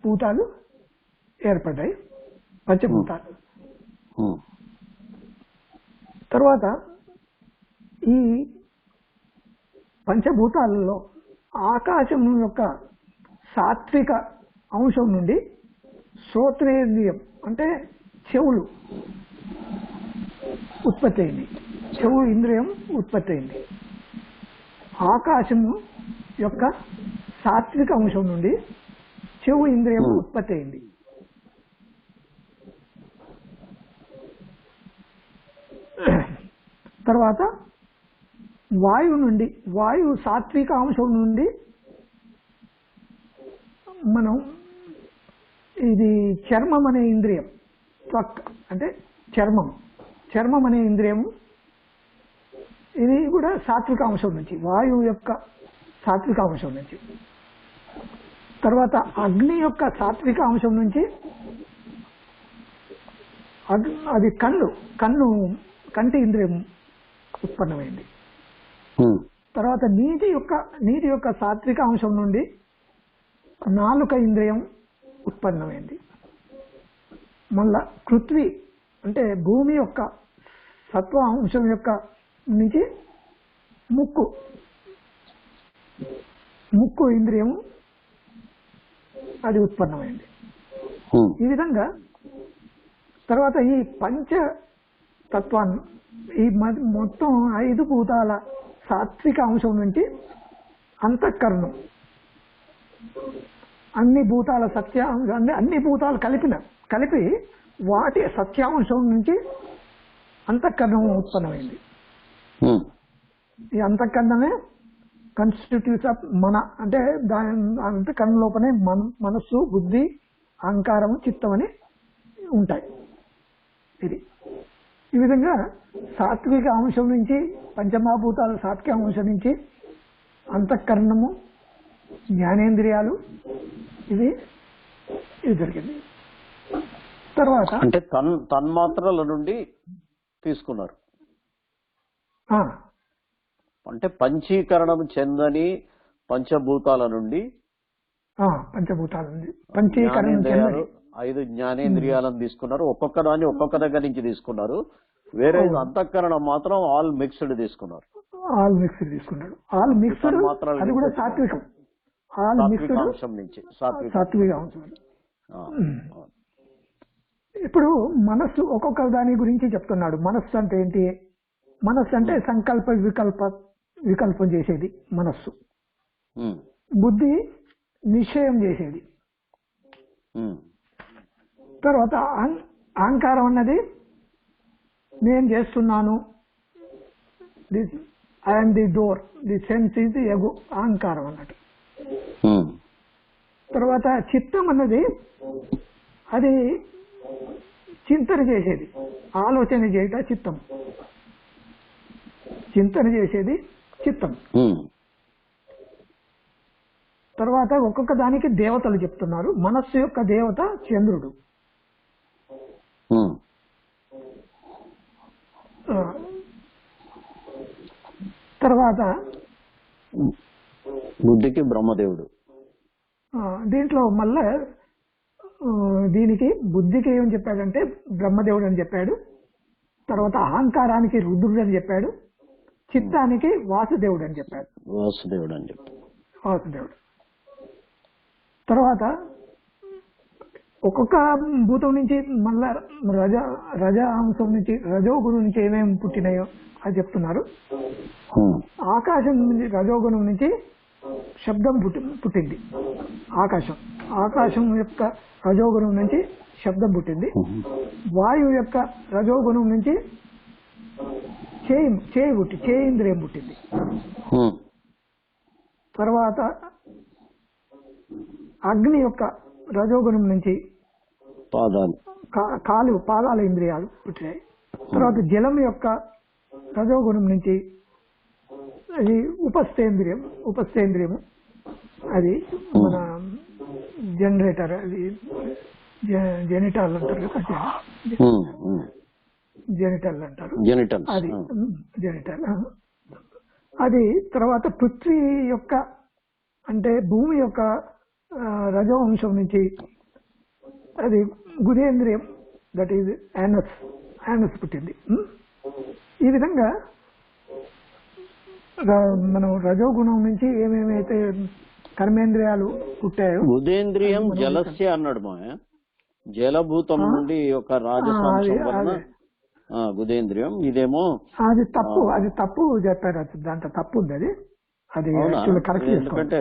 భూతాలు ఏర్పడ్డాయి, పంచభూతాలు. తర్వాత ఈ పంచభూతాలలో ఆకాశం యొక్క సాత్విక అంశం నుండి శ్రోత్రేంద్రియం అంటే చెవులు ఉత్పత్తి అయింది. చెవు ఇంద్రియం ఉత్పత్తి అయింది. ఆకాశము యొక్క సాత్విక అంశం నుండి చెవు ఇంద్రియం ఉత్పత్తి అయింది. తర్వాత వాయువు సాత్విక అంశం నుండి మనం ఇది చర్మం అనే ఇంద్రియం, త్వక్ అంటే చర్మం అనే ఇంద్రియము, ఇది కూడా సాత్విక అంశం నుంచి, వాయువు యొక్క సాత్విక అంశం నుంచి. తర్వాత అగ్ని యొక్క సాత్విక అంశం నుంచి అది కంటి ఇంద్రియం ఉత్పన్నమైంది. తర్వాత నీటి యొక్క సాత్విక అంశం నుండి నాలుక ఇంద్రియం ఉత్పన్నమైంది. మళ్ళా పృథ్వీ అంటే భూమి యొక్క సత్వ అంశం యొక్క నుంచి ముక్కు ఇంద్రియం అది ఉత్పన్నమైంది. ఈ విధంగా తర్వాత ఈ పంచతత్వాన్ని ఈ మొత్తం 5 భూతాల సాత్విక అంశం నుంచి అంతఃకరణం, అన్ని భూతాల అన్ని భూతాలు కలిపి వాటి సత్యాంశం నుంచి అంతఃకరణం ఉత్పన్నమైంది. ఈ అంతఃకరణమే కాన్స్టిట్యూట్స్ ఆఫ్ అంటే దాని అంతఃకరణ లోపలనే మనస్సు, బుద్ధి, అహంకారం, చిత్తం అని ఉంటాయి. ఈ విధంగా సాత్విక అంశం నుంచి పంచమహాభూతాల సాత్విక అంశం నుంచి అంతఃకరణము, జ్ఞానేంద్రియాలు ఇది జరిగింది. తర్వాత అంటే తన్మాత్రల నుండి తీసుకున్నారు. అంటే పంచీకరణం చెందని పంచభూతాల నుండి పంచీకరణం చెందని 5 జ్ఞానేంద్రియాలను తీసుకున్నారు. ఒక్కొక్క దాన్ని ఒక్కొక్క దగ్గర నుంచి తీసుకున్నారు. వేరే అంతఃకరణం మాత్రం ఆల్ మిక్స్డ్ తీసుకున్నారు. ఆల్ మిక్స్డ్ అది కూడా సాత్వికం. ఆల్ మిక్స్డ్ అంశం నుంచి సాత్విక అంశం. ఇప్పుడు మనస్సు ఒక్కొక్క దాని గురించి చెప్తున్నాడు. మనస్సు అంటే ఏంటి? మనస్సు అంటే సంకల్ప వికల్పం చేసేది మనస్సు. బుద్ధి నిశ్చయం చేసేది. తర్వాత అహంకారం అన్నది నేను చేస్తున్నాను, I am the doer, the sense is the ego, అహంకారం అన్నట్టు. తర్వాత చిత్తం అన్నది అది చింతన చేసేది, ఆలోచన చేయట చిత్తం, చింతన చేసేది చిత్తం. తర్వాత ఒక్కొక్క దానికి దేవతలు చెప్తున్నారు. మనస్సు యొక్క దేవత చంద్రుడు. ఆ, తర్వాత బుద్ధికి బ్రహ్మదేవుడు. దీంట్లో మళ్ళా దీనికి బుద్ధికి ఏమని చెప్పాడంటే బ్రహ్మదేవుడు అని చెప్పాడు. తర్వాత అహంకారానికి రుద్రుడు అని చెప్పాడు. చిత్తానికి వాసుదేవుడు అని చెప్పాడు. వాసుదేవుడు అని చెప్పాడు. వాసుదేవుడు. తర్వాత ఒక్కొక్క భూతం నుంచి మళ్ళా రజ అంశం నుంచి రజోగుణం నుంచి ఏమేమి పుట్టినాయో అది చెప్తున్నారు. ఆకాశం నుంచి రజోగుణం నుంచి శబ్దం పుట్టింది. ఆకాశం యొక్క రజోగుణం నుంచి శబ్దం పుట్టింది. వాయువు యొక్క రజోగుణం నుంచి చేయింద్రియం పుట్టింది. తర్వాత అగ్ని యొక్క రజోగుణం నుంచి పాదాల ఇంద్రియాలు పుట్టినాయి. తర్వాత జలం యొక్క రజోగుణం నుంచి అది ఉపస్థేంద్రియము అది మన జనరేటర్, అది జెనిటల్ అంటారు కదా, జెనిటల్ అంటారు, అది జెనిటల్. అది తర్వాత పృథ్వీ యొక్క అంటే భూమి యొక్క రజోవంశం నుంచి అది గుదేంద్రియం, దట్ ఈజ్ యానస్ పుట్టింది. ఈ విధంగా మనం రజోగుణం నుంచి ఏమేమైతే కర్మేంద్రియాలు పుట్టాయో. గుదేంద్రియం జలస్య అన్నాడు మా జలభూతం నుండి ఒక రాజసాంశం వలన గుదేంద్రియం. ఇదేమో అది తప్పు చెప్పారు. దాంట్లో తప్పు ఉంది. అది కరెక్ట్. ఎందుకంటే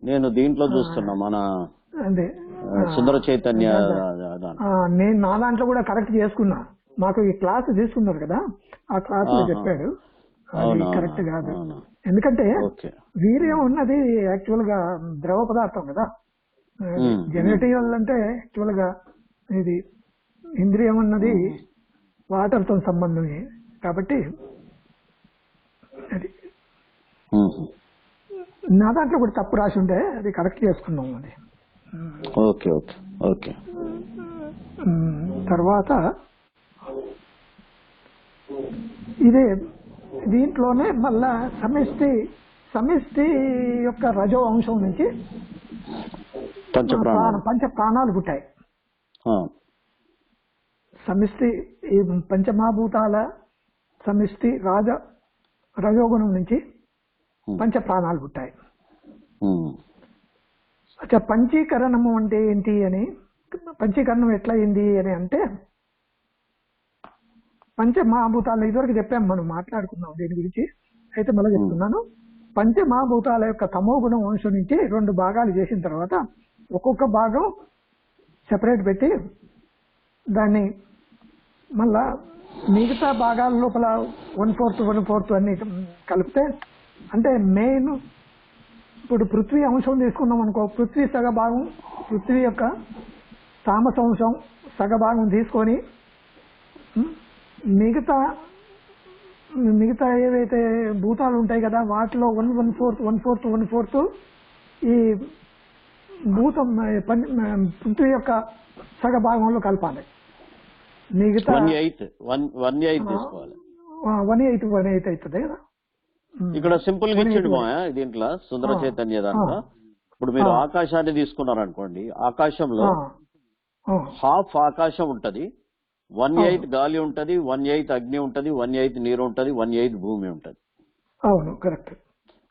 నేను దీంట్లో చూస్తున్నా మన సుందర చైతన్య, నేను నా దాంట్లో కూడా కరెక్ట్ చేసుకున్నా. మాకు ఈ క్లాస్ తీసుకున్నారు కదా, ఆ క్లాస్ లో చెప్పాడు. అది కరెక్ట్ కాదు. ఎందుకంటే వీర్యం ఉన్నది యాక్చువల్ గా ద్రవ పదార్థం కదా. జెనరేటివ్ అంటే యాక్చువల్ గా ఇది ఇంద్రియం అన్నది వాటర్ తో సంబంధమే కాబట్టి అది నా దాంట్లో కూడా తప్పు రాసి ఉంటే అది కరెక్ట్ చేసుకున్నాం. అది ఓకే ఓకే ఓకే. తర్వాత ఇదే దీంట్లోనే మళ్ళా సమిష్టి యొక్క రజో అంశం నుంచి పంచ ప్రాణాలు పుట్టాయి. సమిష్టి ఈ పంచమహాభూతాల సమిష్టి రజోగుణం నుంచి పంచ ప్రాణాలు పుట్టాయి. అచ్చా, పంచీకరణము అంటే ఏంటి అని, పంచీకరణం ఎట్లా అయింది అని అంటే, పంచమహాభూతాలు ఇదివరకు చెప్పాము, మనం మాట్లాడుకున్నాం దీని గురించి. అయితే మళ్ళీ చెప్తున్నాను. పంచమహాభూతాల యొక్క తమోగుణం అంశం నుంచి 2 భాగాలు చేసిన తర్వాత ఒక్కొక్క భాగం సెపరేట్ పెట్టి దాన్ని మళ్ళా మిగతా భాగాల లోపల 1/4 అన్ని కలిపితే, అంటే మెయిన్ ఇప్పుడు పృథ్వీ అంశం తీసుకున్నాం అనుకో, పృథ్వీ సగభాగం, పృథ్వీ యొక్క తామస అంశం సగభాగం తీసుకొని మిగతా ఏవైతే భూతాలు ఉంటాయి కదా వాటిలో 1/4 ఈ భూతం పృథ్వీ యొక్క సగభాగంలో కలపాలి. మిగతా 1/8 తీసుకోవాలి. 1/8 అవుతుంది కదా. ఇక్కడ సింపుల్ గా ఇచ్చాడు మా దీంట్లో సుందర చైతన్య దాంట్లో. ఇప్పుడు మీరు ఆకాశాన్ని తీసుకున్నారనుకోండి, ఆకాశంలో హాఫ్ ఆకాశం ఉంటది, 1/8 గాలి ఉంటది, 1/8 అగ్ని ఉంటది, 1/8 నీరు ఉంటది, 1/8 భూమి ఉంటది. అవును, కరెక్ట్.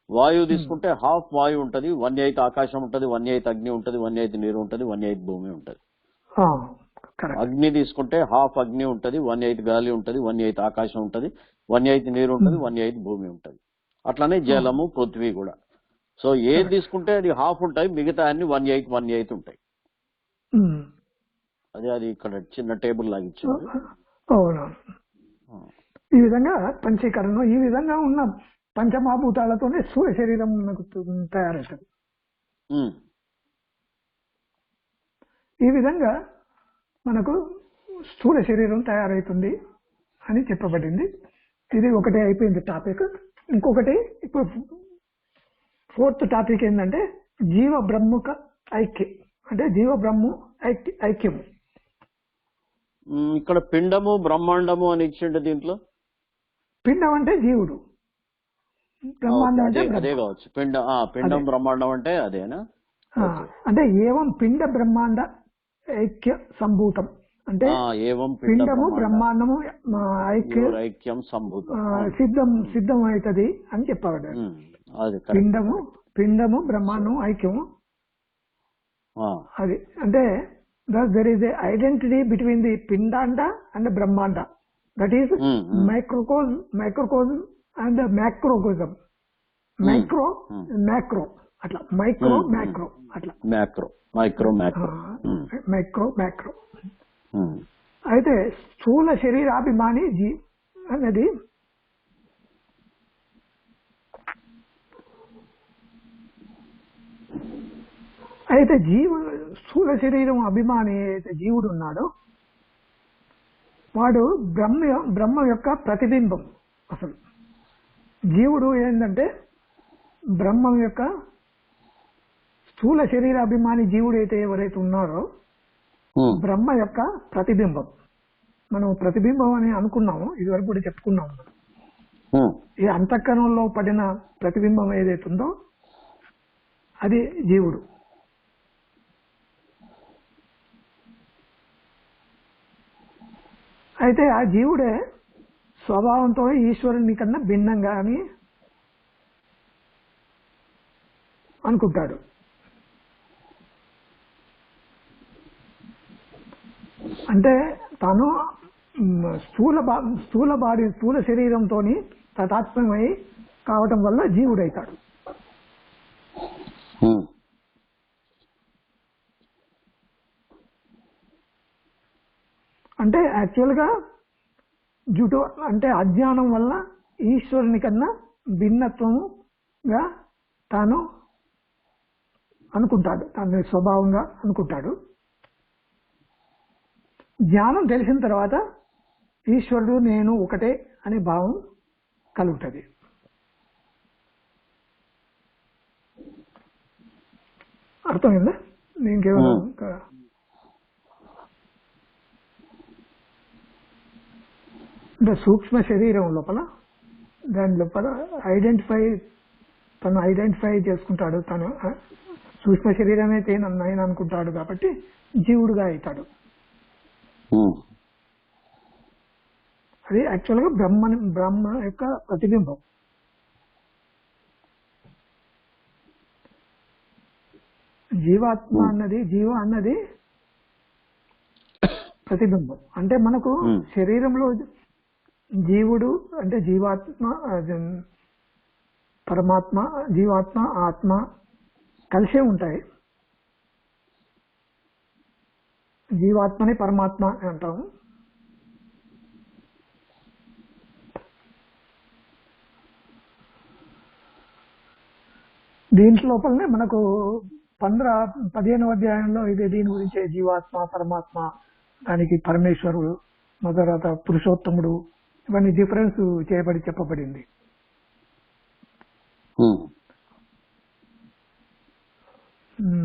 వాయువు తీసుకుంటే హాఫ్ వాయువు ఉంటది, 1/8 ఆకాశం ఉంటది, 1/8 అగ్ని ఉంటది, 1/8 నీరు ఉంటది, 1/8 భూమి ఉంటది. అగ్ని తీసుకుంటే హాఫ్ అగ్ని ఉంటది, 1/8 గాలి ఉంటది, 1/8 ఆకాశం ఉంటది, 1/8 నీరు ఉంటది, 1/8 భూమి ఉంటది. అట్లానే జలము, పృథ్వీ కూడా. సో ఏది తీసుకుంటే అది హాఫ్ ఉంటాయి, మిగతా అన్ని 1/8 ఉంటాయి. అది ఇక్కడ చిన్న టేబుల్ లాగా ఇచ్చింది. అవునవును. ఈ విధంగా పంచీకరణం, ఈ విధంగా ఉన్న పంచమహాభూతాలతోనే స్థూల శరీరం మనకు తయారవుతుంది. ఈ విధంగా మనకు స్థూల శరీరం తయారవుతుంది అని చెప్పబడింది. ఇది ఒకటి అయిపోయింది టాపిక్. ఇంకొకటి ఇప్పుడు 4th టాపిక్ ఏంటంటే జీవ బ్రహ్మక ఐక్యం, అంటే జీవ బ్రహ్మ ఐక్యము. ఇక్కడ పిండము బ్రహ్మాండము అని ఇచ్చిండు దీంట్లో. పిండం అంటే జీవుడు, బ్రహ్మాండం అంటే అదే బ్రహ్మ. కావచ్చు. పిండం బ్రహ్మాండం అంటే అదేనా? అంటే ఏవం పిండ బ్రహ్మాండ ఐక్య సంభూతం అంటే ఏవం పిండము బ్రహ్మాండము ఐక్యం సంభూతం సిద్ధం అవుతుంది అని చెప్పబడ్డాడు. అది పిండము బ్రహ్మాండం ఐక్యము అది అంటే there is a identity between the పిండాండ అండ్ బ్రహ్మాండ. That is microcosm and macrocosm. Macro అట్లా మైక్రో అట్లా మైక్రో. అయితే స్థూల శరీరాభిమాని అనేది అయితే స్థూల శరీరం అభిమాని అయితే జీవుడు ఉన్నాడో వాడు బ్రహ్మ యొక్క ప్రతిబింబం. అసలు జీవుడు ఏంటంటే బ్రహ్మం యొక్క స్థూల శరీరాభిమాని జీవుడు అయితే ఎవరైతే ఉన్నారో బ్రహ్మ యొక్క ప్రతిబింబం. మనం ప్రతిబింబం అని అనుకున్నాము, ఇదివరకు కూడా చెప్పుకున్నాము. ఈ అంతఃకరణంలో పడిన ప్రతిబింబం ఏదైతే ఉందో అది జీవుడు. అయితే ఆ జీవుడే స్వభావంతో ఈశ్వరుని కన్నా భిన్నంగా అని అనుకుంటాడు. అంటే తాను స్థూల శరీరంతో తటాత్మమై కావటం వల్ల జీవుడైతాడు. అంటే యాక్చువల్గా అంటే అజ్ఞానం వల్ల ఈశ్వరుని కన్నా భిన్నత్వముగా తాను అనుకుంటాడు, తన స్వభావంగా అనుకుంటాడు. జ్ఞానం తెలిసిన తర్వాత ఈశ్వరుడు నేను ఒకటే అనే భావం కలుగుతుంది. అర్థమైందా? నేను కేవలం అంటే సూక్ష్మ శరీరం లోపల దాని లోపల తను ఐడెంటిఫై చేసుకుంటాడు. తను సూక్ష్మ శరీరం అయితే నేను అనుకుంటాడు కాబట్టి జీవుడుగా అవుతాడు. అది యాక్చువల్గా బ్రహ్మ యొక్క ప్రతిబింబం. జీవ అన్నది ప్రతిబింబం. అంటే మనకు శరీరంలో జీవుడు అంటే జీవాత్మ, పరమాత్మ, జీవాత్మ, ఆత్మ కలిసే ఉంటాయి. జీవాత్మని పరమాత్మ అంటాము. దీంట్లోపలనే మనకు 15వ అధ్యాయంలో దీని గురించే జీవాత్మ, పరమాత్మ, దానికి పరమేశ్వరుడు, మొదలైన పురుషోత్తముడు, ఇవన్నీ డిఫరెన్స్ చెప్పబడింది.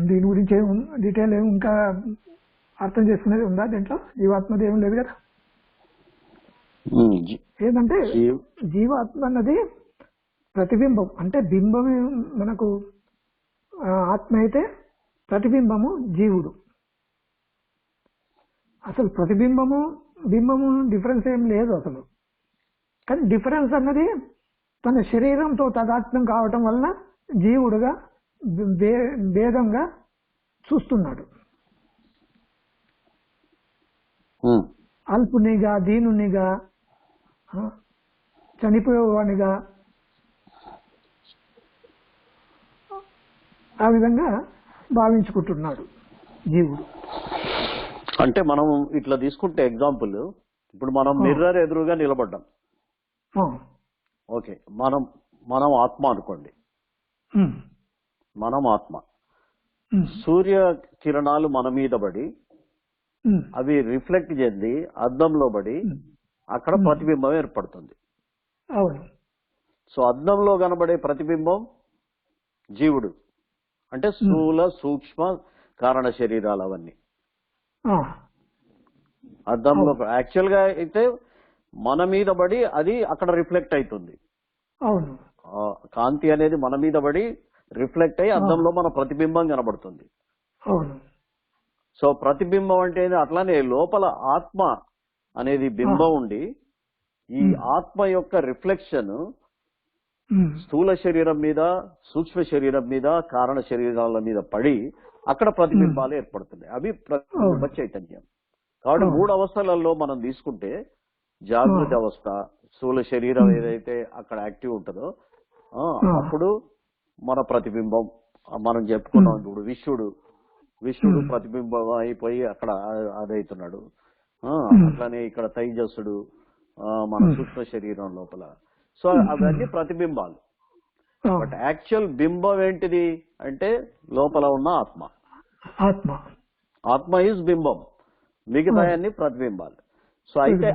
దీని గురించి డీటెయిల్ ఇంకా అర్థం చేసుకునేది ఉందా? దీంట్లో జీవాత్మది ఏం లేదు కదా. ఏంటంటే జీవాత్మ అన్నది ప్రతిబింబం. అంటే బింబం మనకు ఆత్మ అయితే ప్రతిబింబము జీవుడు. అసలు ప్రతిబింబము బింబము డిఫరెన్స్ ఏం లేదు అసలు. కానీ డిఫరెన్స్ అన్నది తన శరీరంతో తదాత్మ్యం కావటం వలన జీవుడుగా భేదంగా చూస్తున్నాడు. అల్పునిగా, దీనునిగా, చనిపోయేవానిగా ఆ విధంగా భావించుకుంటున్నాడు జీవుడు. అంటే మనం ఇట్లా తీసుకుంటే ఎగ్జాంపుల్, ఇప్పుడు మనం మిర్రర్ ఎదురుగా నిలబడ్డాం. ఓకే, మనం ఆత్మ అనుకోండి. మనం ఆత్మ. సూర్య కిరణాలు మన మీద పడి అవి రిఫ్లెక్ట్ చెంది అద్దంలో పడి అక్కడ ప్రతిబింబం ఏర్పడుతుంది. సో అద్దంలో కనబడే ప్రతిబింబం జీవుడు. అంటే స్థూల సూక్ష్మ కారణ శరీరాలు అవన్నీ అద్దంలో. యాక్చువల్ గా అయితే మన మీద పడి అది అక్కడ రిఫ్లెక్ట్ అవుతుంది. అవును. కాంతి అనేది మన మీద పడి రిఫ్లెక్ట్ అయ్యి అద్దంలో మన ప్రతిబింబం కనబడుతుంది. అవును. సో ప్రతిబింబం అంటే అట్లానే లోపల ఆత్మ అనేది బింబం ఉండి ఈ ఆత్మ యొక్క రిఫ్లెక్షన్ స్థూల శరీరం మీద, సూక్ష్మ శరీరం మీద, కారణ శరీరాల మీద పడి అక్కడ ప్రతిబింబాలు ఏర్పడుతున్నాయి. అవి ప్రతిబింబ చైతన్యం. కాబట్టి 3 అవస్థలలో మనం తీసుకుంటే జాగృతి అవస్థ, స్థూల శరీరం ఏదైతే అక్కడ యాక్టివ్ ఉంటుందో అప్పుడు మన ప్రతిబింబం మనం చెప్పుకున్నాం. ఇప్పుడు విశ్వడు ప్రతిబింబం అయిపోయి అక్కడ అదవుతున్నాడు. అట్లానే ఇక్కడ తైజస్సుడు మన సూక్ష్మ శరీరం లోపల. సో అవన్నీ ప్రతిబింబాలు. బట్ యాక్చువల్ బింబం ఏంటిది అంటే లోపల ఉన్న ఆత్మ ఈజ్ బింబం, మిగతా అన్ని ప్రతిబింబాలు. సో అయితే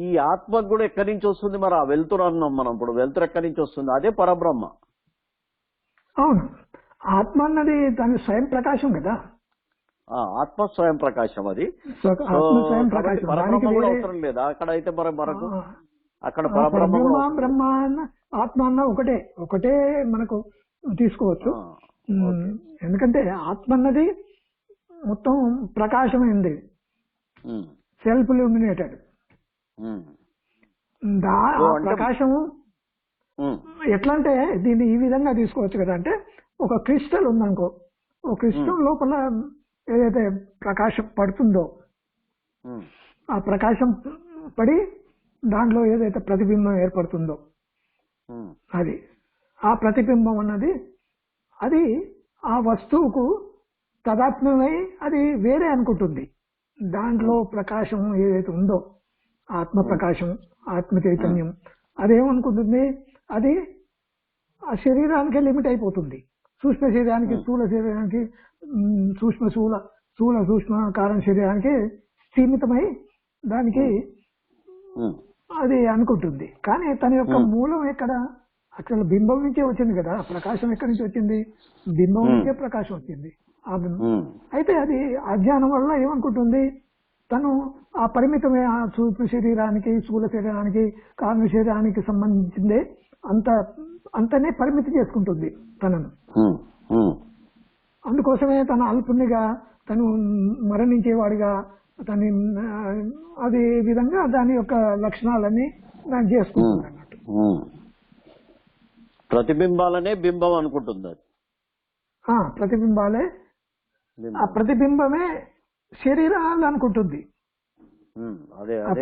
ఈ ఆత్మకు కూడా ఎక్కడి నుంచి వస్తుంది? మరి ఆ వెలుతురు అన్నాం మనం. ఇప్పుడు వెలుతురు ఎక్కడి నుంచి వస్తుంది? అదే పరబ్రహ్మ. అవును, ఆత్మ అన్నది దాని స్వయం ప్రకాశం కదా. ఆత్మ స్వయం ప్రకాశం. అది పరబ్రహ్మ కూడా అవసరం లేదా అక్కడ? అయితే మనకు అక్కడ బ్రహ్మ అన్న ఆత్మ అన్న ఒకటే మనకు తీసుకోవచ్చు. ఎందుకంటే ఆత్మ అన్నది మొత్తం ప్రకాశమైంది, సెల్ఫ్ ఇల్యూమినేటెడ్. ప్రకాశము ఎట్లా అంటే దీన్ని ఈ విధంగా తీసుకోవచ్చు కదా. అంటే ఒక క్రిస్టల్ ఉందనుకో, ఒక క్రిస్టల్ లోపల ఏదైతే ప్రకాశం పడుతుందో ఆ ప్రకాశం పడి దాంట్లో ఏదైతే ప్రతిబింబం ఏర్పడుతుందో అది ఆ ప్రతిబింబం అన్నది అది ఆ వస్తువుకు తదాత్మ్యమై అది వేరే అనుకుంటుంది. దాంట్లో ప్రకాశం ఏదైతే ఉందో ఆత్మ ప్రకాశం, ఆత్మ చైతన్యం, అదేమనుకుంటుంది? అది ఆ శరీరానికే లిమిట్ అయిపోతుంది. సూక్ష్మ శరీరానికి, స్థూల శరీరానికి, సూక్ష్మ కారణ శరీరానికి సీమితమై దానికి అది అనుకుంటుంది. కానీ తన యొక్క మూలం ఎక్కడ? అసలు బింబం నుంచే వచ్చింది కదా. ప్రకాశం ఎక్కడి నుంచి వచ్చింది? బింబం నుంచే ప్రకాశం వచ్చింది. అయితే అది అజ్ఞానం వల్ల ఏమనుకుంటుంది? తను ఆ పరిమితమే ఆ సూక్ష్మ శరీరానికి, స్థూల శరీరానికి, కారణ శరీరానికి సంబంధించిందే అంతనే పరిమితి చేసుకుంటుంది తనను. అందుకోసమే తన అల్పునిగా, తను మరణించేవాడిగా, తను అది విధంగా దాని యొక్క లక్షణాలన్నీ దాన్ని చేసుకుంటుంది అన్నట్టు. ప్రతిబింబాలనే బింబం అనుకుంటుంది. ప్రతిబింబాలే, ఆ ప్రతిబింబమే శరీరాలు అనుకుంటుంది. ఆ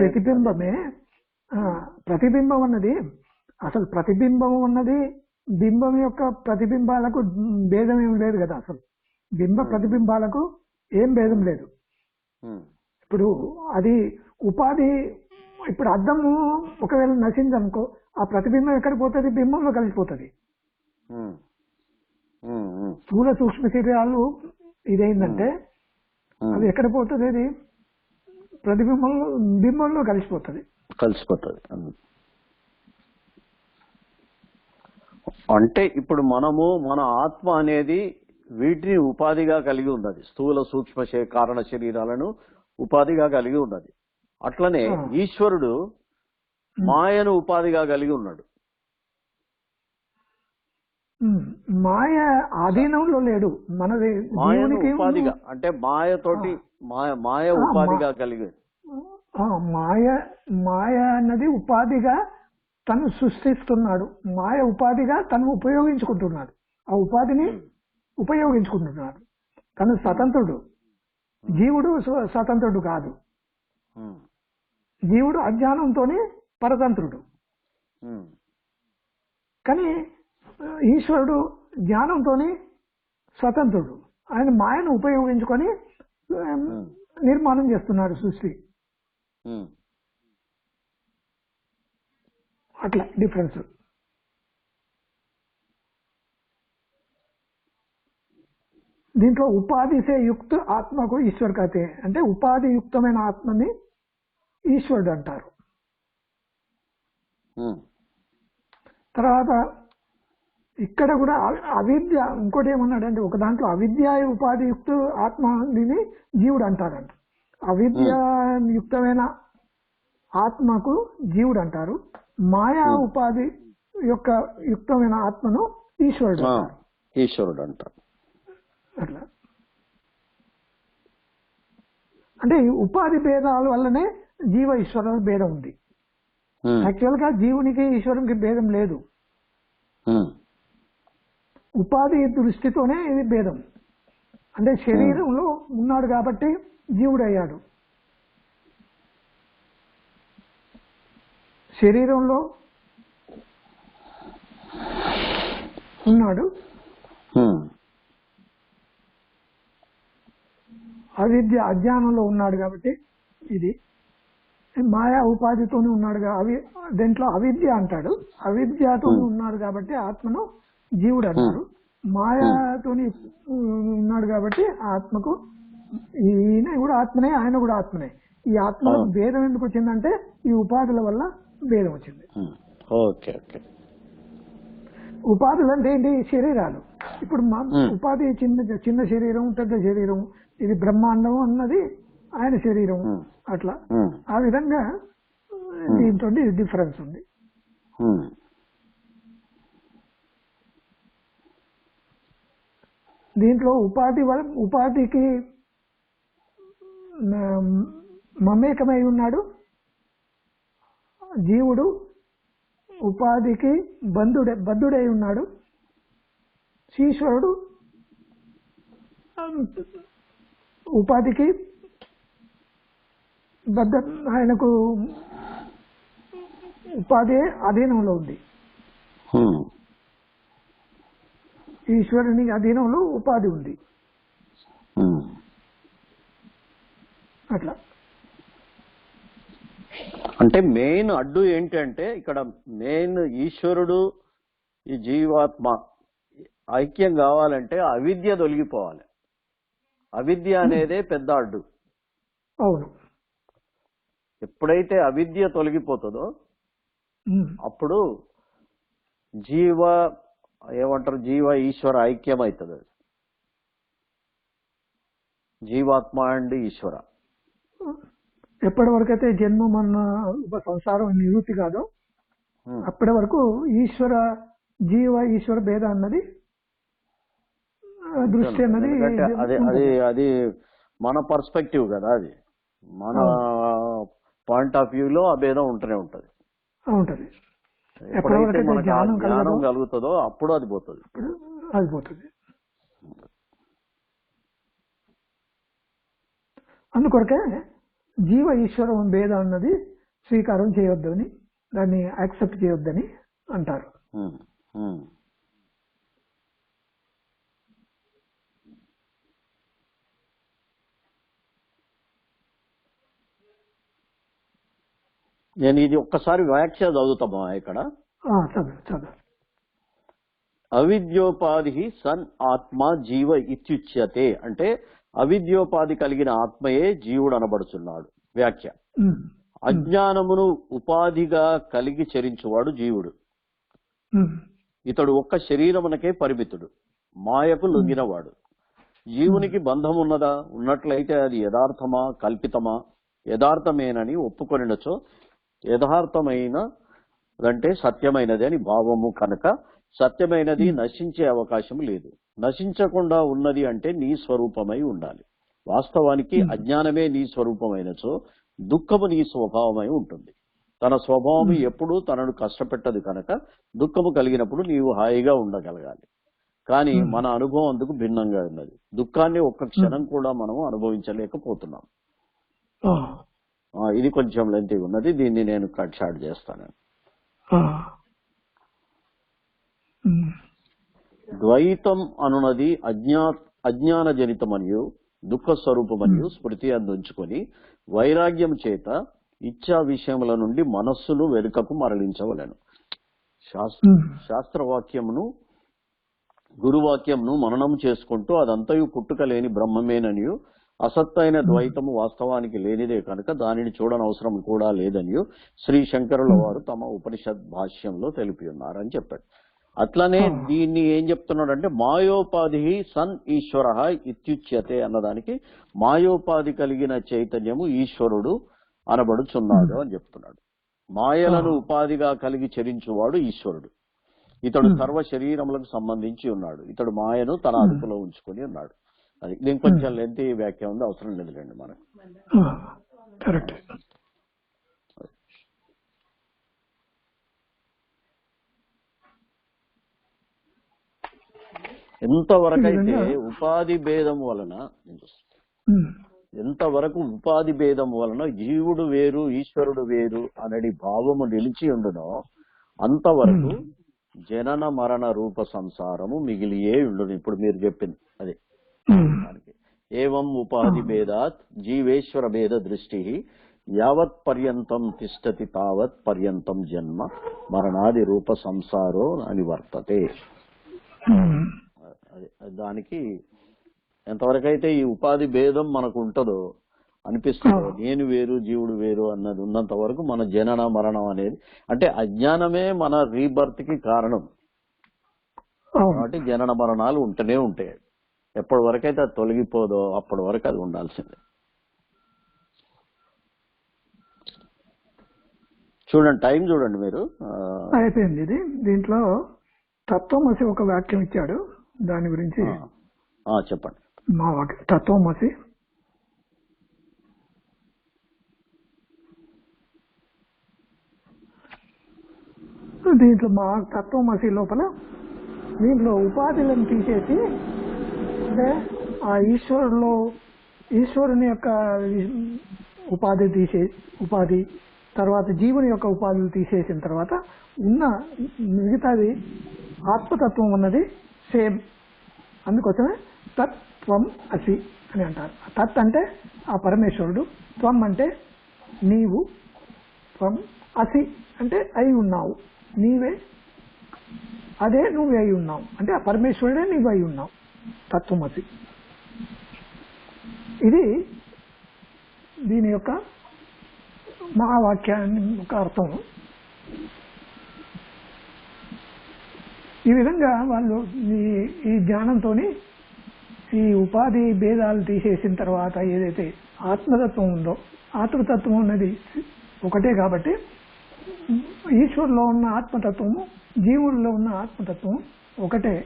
ప్రతిబింబం అన్నది అసలు ప్రతిబింబం అన్నది బింబం యొక్క ప్రతిబింబాలకు భేదం ఏం లేదు కదా. అసలు బింబ ప్రతిబింబాలకు ఏం భేదం లేదు. ఇప్పుడు అది ఉపాధి. ఇప్పుడు అద్దము ఒకవేళ నశిందనుకో, ఆ ప్రతిబింబం ఎక్కడికి పోతుంది? బింబంలో కలిసిపోతుంది. స్థూల సూక్ష్మ శరీరాలు ఇదేంటంటే అది ఎక్కడ పోతుంది? అది బింబంలో కలిసిపోతుంది. అంటే ఇప్పుడు మన ఆత్మ అనేది వీటిని ఉపాధిగా కలిగి ఉన్నది. స్థూల సూక్ష్మ కారణ శరీరాలను ఉపాధిగా కలిగి ఉన్నది. అట్లనే ఈశ్వరుడు మాయను ఉపాధిగా కలిగి ఉన్నాడు. మాయ ఆధీనంలో లేడు. మనది మాయను ఉపాధిగా, అంటే మాయతోటి మాయ ఉపాధిగా కలిగి, మాయ అన్నది ఉపాధిగా తను సృష్టిస్తున్నాడు. మాయ ఉపాధిగా తను ఉపయోగించుకుంటున్నాడు. ఆ ఉపాధిని ఉపయోగించుకుంటున్నాడు. తను స్వతంత్రుడు. జీవుడు స్వతంత్రుడు కాదు. జీవుడు అజ్ఞానంతోనే పరతంత్రుడు. కానీ ఈశ్వరుడు జ్ఞానంతోనే స్వతంత్రుడు. ఆయన మాయను ఉపయోగించుకొని నిర్మాణం చేస్తున్నాడు సృష్టి. అట్లా డిఫరెన్స్. దీంట్లో ఉపాధి సే యుక్త ఆత్మకు ఈశ్వర్ కతే, అంటే ఉపాధి యుక్తమైన ఆత్మని ఈశ్వరుడు అంటారు. తర్వాత ఇక్కడ కూడా అవిద్య, ఇంకోటి ఏమన్నాడంటే ఒక దాంట్లో అవిద్య ఉపాధి యుక్త ఆత్మని జీవుడు అంటారంట. అవిద్య యుక్తమైన ఆత్మకు జీవుడు అంటారు. మాయా ఉపాధి యొక్క యుక్తమైన ఆత్మను ఈశ్వరుడు అంటారు. ఈశ్వరుడు అంటారు. అట్లా అంటే ఈ ఉపాధి భేదాల వల్లనే జీవ ఈశ్వరుల భేదం ఉంది. యాక్చువల్ గా జీవునికి ఈశ్వరునికి భేదం లేదు. ఉపాధి దృష్టితోనే ఇది భేదం. అంటే శరీరంలో ఉన్నాడు కాబట్టి జీవుడు అయ్యాడు. శరీరంలో ఉన్నాడు, అవిద్య అజ్ఞానంలో ఉన్నాడు కాబట్టి ఇది మాయా ఉపాధితోనే ఉన్నాడు. దీంట్లో అవిద్య అంటాడు. అవిద్యతోనే ఉన్నాడు కాబట్టి ఆత్మను జీవుడు అంటారు. మాయాతోని ఉన్నాడు కాబట్టి ఆత్మకు ఈయన కూడా ఆత్మనే, ఆయన కూడా ఆత్మనే. ఈ ఆత్మలో భేదం ఎందుకు వచ్చిందంటే ఈ ఉపాధుల వల్ల భేదం వచ్చింది. ఉపాధులు అంటే ఏంటి? శరీరాలు. ఇప్పుడు మా ఉపాధి చిన్న శరీరం, పెద్ద శరీరం, ఇది బ్రహ్మాండం అన్నది ఆయన శరీరం. అట్లా ఆ విధంగా దీంతో డిఫరెన్స్ ఉంది. దీంట్లో ఉపాధికి మమేకమై ఉన్నాడు జీవుడు, ఉపాధికి బద్ధుడై ఉన్నాడు ఈశ్వరుడు. ఉపాధికి ఆయనకు ఉపాధి అధీనంలో ఉంది. ఈశ్వరుని అధీనంలో ఉపాధి ఉంది. అట్లా అంటే మెయిన్ అడ్డు ఏంటంటే ఇక్కడ మెయిన్ ఈశ్వరుడు ఈ జీవాత్మ ఐక్యం కావాలంటే అవిద్య తొలగిపోవాలి. అవిద్య అనేదే పెద్ద అడ్డు. అవును. ఎప్పుడైతే అవిద్య తొలగిపోతుందో అప్పుడు జీవ ఈశ్వర ఐక్యం అవుతుంది. జీవాత్మ అండ్ ఈశ్వర. ఎప్పటి వరకైతే జన్మం అన్న సంసారం నివృత్తి కాదో అప్పటి వరకు ఈశ్వర భేద అన్నది దృష్టి అన్నది అది మన పర్స్పెక్టివ్ కదా, అది మన పాయింట్ ఆఫ్ వ్యూలో ఆ భేదం ఉంటూనే ఉంటది. ఎప్పుడైతే మనకు జ్ఞానం కలుగుతుందో అప్పుడు అది పోతుంది. అందుకొరకే జీవ ఈశ్వరం భేదం అన్నది స్వీకారం చేయొద్దని, దాన్ని యాక్సెప్ట్ చేయొద్దని అంటారు. నేను ఇది ఒక్కసారి వ్యాఖ్య చదువుతామా ఇక్కడ. అవిద్యోపాధి సన్ ఆత్మ జీవ ఇత్యుచ్యతే అంటే అవిద్యోపాధి కలిగిన ఆత్మయే జీవుడు అనబడుచున్నాడు. వ్యాఖ్య: అజ్ఞానమును ఉపాధిగా కలిగి చరించువాడు జీవుడు. ఇతడు ఒక్క శరీరమునకే పరిమితుడు, మాయకు లొంగినవాడు. జీవునికి బంధం ఉన్నదా? ఉన్నట్లయితే అది యథార్థమా కల్పితమా? యథార్థమేనని ఒప్పుకొనినచో యథార్థమైనదంటే సత్యమైనది అని భావము కనుక సత్యమైనది నశించే అవకాశం లేదు. నశించకుండా ఉన్నది అంటే నీ స్వరూపమై ఉండాలి. వాస్తవానికి అజ్ఞానమే నీ స్వరూపమైనచో దుఃఖము నీ స్వభావమై ఉంటుంది. తన స్వభావం ఎప్పుడూ తనను కష్టపెట్టదు కనుక దుఃఖము కలిగినప్పుడు నీవు హాయిగా ఉండగలగాలి. కానీ మన అనుభవం అందుకు భిన్నంగా ఉన్నది. దుఃఖాన్ని ఒక్క క్షణం కూడా మనం అనుభవించలేకపోతున్నాం. ఇది కొంచెం లెంతీ ఉన్నది, దీన్ని నేను కట్ షార్ట్ చేస్తాను. ద్వైతం అనున్నది అజ్ఞాన జనితమనియు దుఃఖ స్వరూపమనియు స్మృతి అందించుకొని వైరాగ్యం చేత ఇచ్చా విషయముల నుండి మనస్సును వెనుకకు మరలించవలెను. శాస్త్రవాక్యమును గురువాక్యంను మననం చేసుకుంటూ అదంతయు పుట్టుక లేని బ్రహ్మమేననియు అసత్తైన ద్వైతము వాస్తవానికి లేనిదే కనుక దానిని చూడనవసరం కూడా లేదనియు శ్రీ శంకరుల వారు తమ ఉపనిషద్ భాష్యంలో తెలిపి ఉన్నారని చెప్పాడు. అట్లనే దీన్ని ఏం చెప్తున్నాడంటే మాయోపాధి సన్ ఈశ్వర ఇత్యుచ్యతే అన్నదానికి మాయోపాధి కలిగిన చైతన్యము ఈశ్వరుడు అనబడుచున్నాడు అని చెప్తున్నాడు. మాయలను ఉపాధిగా కలిగి చరించువాడు ఈశ్వరుడు. ఇతడు సర్వ శరీరములకు సంబంధించి ఉన్నాడు. ఇతడు మాయను తన అదుపులో ఉంచుకొని ఉన్నాడు. అది దీనికి కొంచెం లెంతీ వ్యాఖ్య ఉంది, అవసరం లేదులేండి మనకు. కరెక్ట్. ఎంతవరకైతే ఉపాధి భేదం వలన ఎంతవరకు ఉపాధి భేదం వలన జీవుడు వేరు ఈశ్వరుడు వేరు అనేది భావము నిలిచి ఉండునో అంతవరకు జనన మరణ రూప సంసారము మిగిలియే ఉండును. ఇప్పుడు మీరు చెప్పింది అది. ఏవం ఉపాధి భేదాత్ జీవేశ్వర భేద దృష్టి యావత్ పర్యంతం తిష్టతి తావత్ పర్యంతం జన్మ మరణాది రూప సంసారో అనివర్తతే. దానికి ఎంతవరకైతే ఈ ఉపాధి భేదం మనకు ఉంటుందో అనిపిస్తుందో, నేను వేరు జీవుడు వేరు అన్నది ఉన్నంత వరకు మన జనన మరణం అనేది, అంటే అజ్ఞానమే మన రీబర్త్ కి కారణం కాబట్టి జనన మరణాలు ఉంటూనే ఉంటాయి. ఎప్పటి వరకైతే అది తొలగిపోదో అప్పటి వరకు అది ఉండాల్సిందే. చూడండి, టైం చూడండి మీరు. అయిపోయింది ఇది. దీంట్లో తత్వమసి ఒక వాక్యం ఇచ్చాడు, దాని గురించి చెప్పండి. మా వాక్యం తత్వమసి. దీంట్లో మా తత్వమసి లోపల దీంట్లో ఉపాధులను తీసేసి, అంటే ఆ ఈశ్వరుని యొక్క ఉపాధి తర్వాత జీవుని యొక్క ఉపాధులు తీసేసిన తర్వాత ఉన్న మిగతాది ఆత్మతత్వం అన్నది సేమ్. అందుకోసమే తత్వం అసి అని అంటారు. తత్ అంటే ఆ పరమేశ్వరుడు, త్వం అంటే నీవు, త్వం అసి అంటే అయి ఉన్నావు, నీవే అదే నువ్వే అయి ఉన్నావు, అంటే ఆ పరమేశ్వరుడే నీవు అయి ఉన్నావు. తత్వమసి ఇది దీని యొక్క మహావాక్యాన్ని ఒక అర్థం. ఈ విధంగా వాళ్ళు ఈ జ్ఞానంతో ఈ ఉపాధి భేదాలు తీసేసిన తర్వాత ఏదైతే ఆత్మతత్వం ఉందో, ఆత్మతత్వం అనేది ఒకటే కాబట్టి ఈశ్వరులో ఉన్న ఆత్మతత్వము జీవుల్లో ఉన్న ఆత్మతత్వం ఒకటే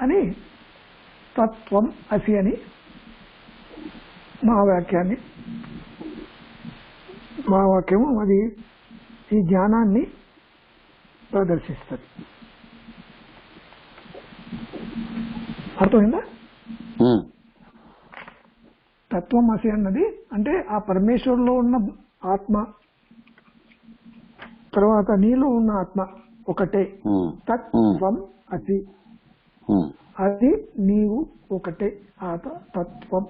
అని తత్వం అసి అని మహావాక్యము అది ఈ జ్ఞానాన్ని ప్రదర్శిస్తుంది. అర్థమైందా? తత్వమసి అన్నది అంటే ఆ పరమేశ్వరులో ఉన్న ఆత్మ, తర్వాత నీలో ఉన్న ఆత్మ ఒకటే. తత్వం అసి, అది నీవు ఒకటే తత్వం.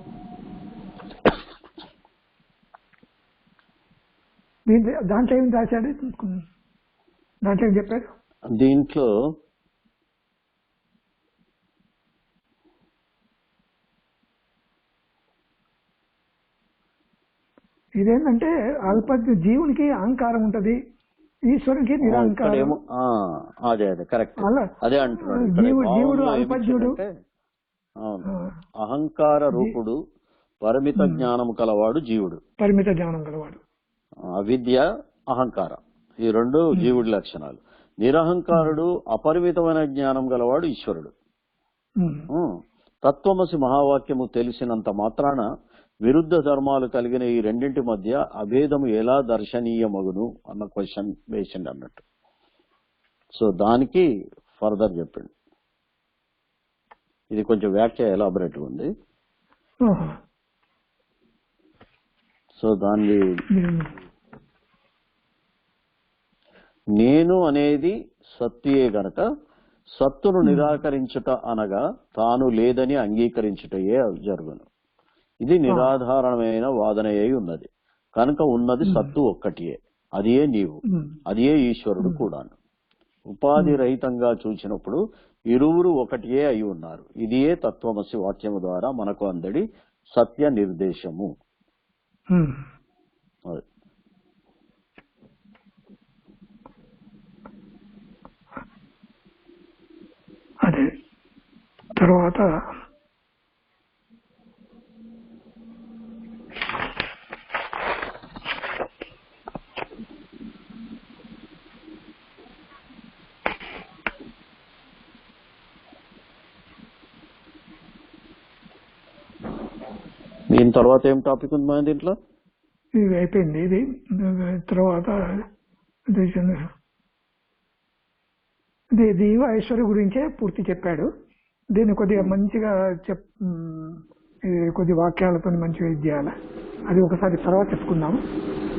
దాంట్లో ఏమి రాశాడు, దాంట్లో ఏం చెప్పాడు? దీంట్లో ఇదేంటంటే అల్పజ్ఞ జీవునికి అహంకారం ఉంటది, ఈశ్వరునికి నిరహంకారం. అదే అంటున్నాడు జీవుడు అల్పజ్ఞుడు, అహంకార రూపుడు, పరిమిత జ్ఞానం కలవాడు జీవుడు. పరిమిత జ్ఞానం కలవాడు. అవిద్య, అహంకారం ఈ రెండు జీవుడి లక్షణాలు. నిరహంకారుడు, అపరిమితమైన జ్ఞానం గలవాడు ఈశ్వరుడు. తత్వమసి మహావాక్యము తెలిసినంత మాత్రాన విరుద్ధ ధర్మాలు కలిగిన ఈ రెండింటి మధ్య అభేదము ఎలా దర్శనీయమగును అన్న క్వశ్చన్ వేసిండు అన్నట్టు. సో దానికి ఫర్దర్ చెప్పిండు. ఇది కొంచెం వ్యాఖ్య ఎలాబరేట్ ఉంది. సో దాన్ని నేను అనేది సత్తుయే గనక సత్తును నిరాకరించుట అనగా తాను లేదని అంగీకరించుటయే జరుగును. ఇది నిరాధారణమైన వాదన అయి ఉన్నది కనుక ఉన్నది సత్తు ఒక్కటియే, అదియే నీవు, అదియే ఈశ్వరుడు కూడాను. ఉపాధి రహితంగా చూచినప్పుడు ఇరువురు ఒకటియే అయి ఉన్నారు. ఇదియే తత్వమసి వాక్యము ద్వారా మనకు అందడి సత్య నిర్దేశము. అదే తర్వాత దీని తర్వాత ఏం టాపిక్ ఉంది మన దీంట్లో? ఇది అయిపోయింది. ఇది తర్వాత దీవ ఐశ్వర్య గురించే పూర్తి చెప్పాడు. దీన్ని కొద్దిగా మంచిగా కొద్ది వాక్యాలతో మంచిగా ఇది చేయాలి. అది ఒకసారి తర్వాత చెప్పుకుందాము.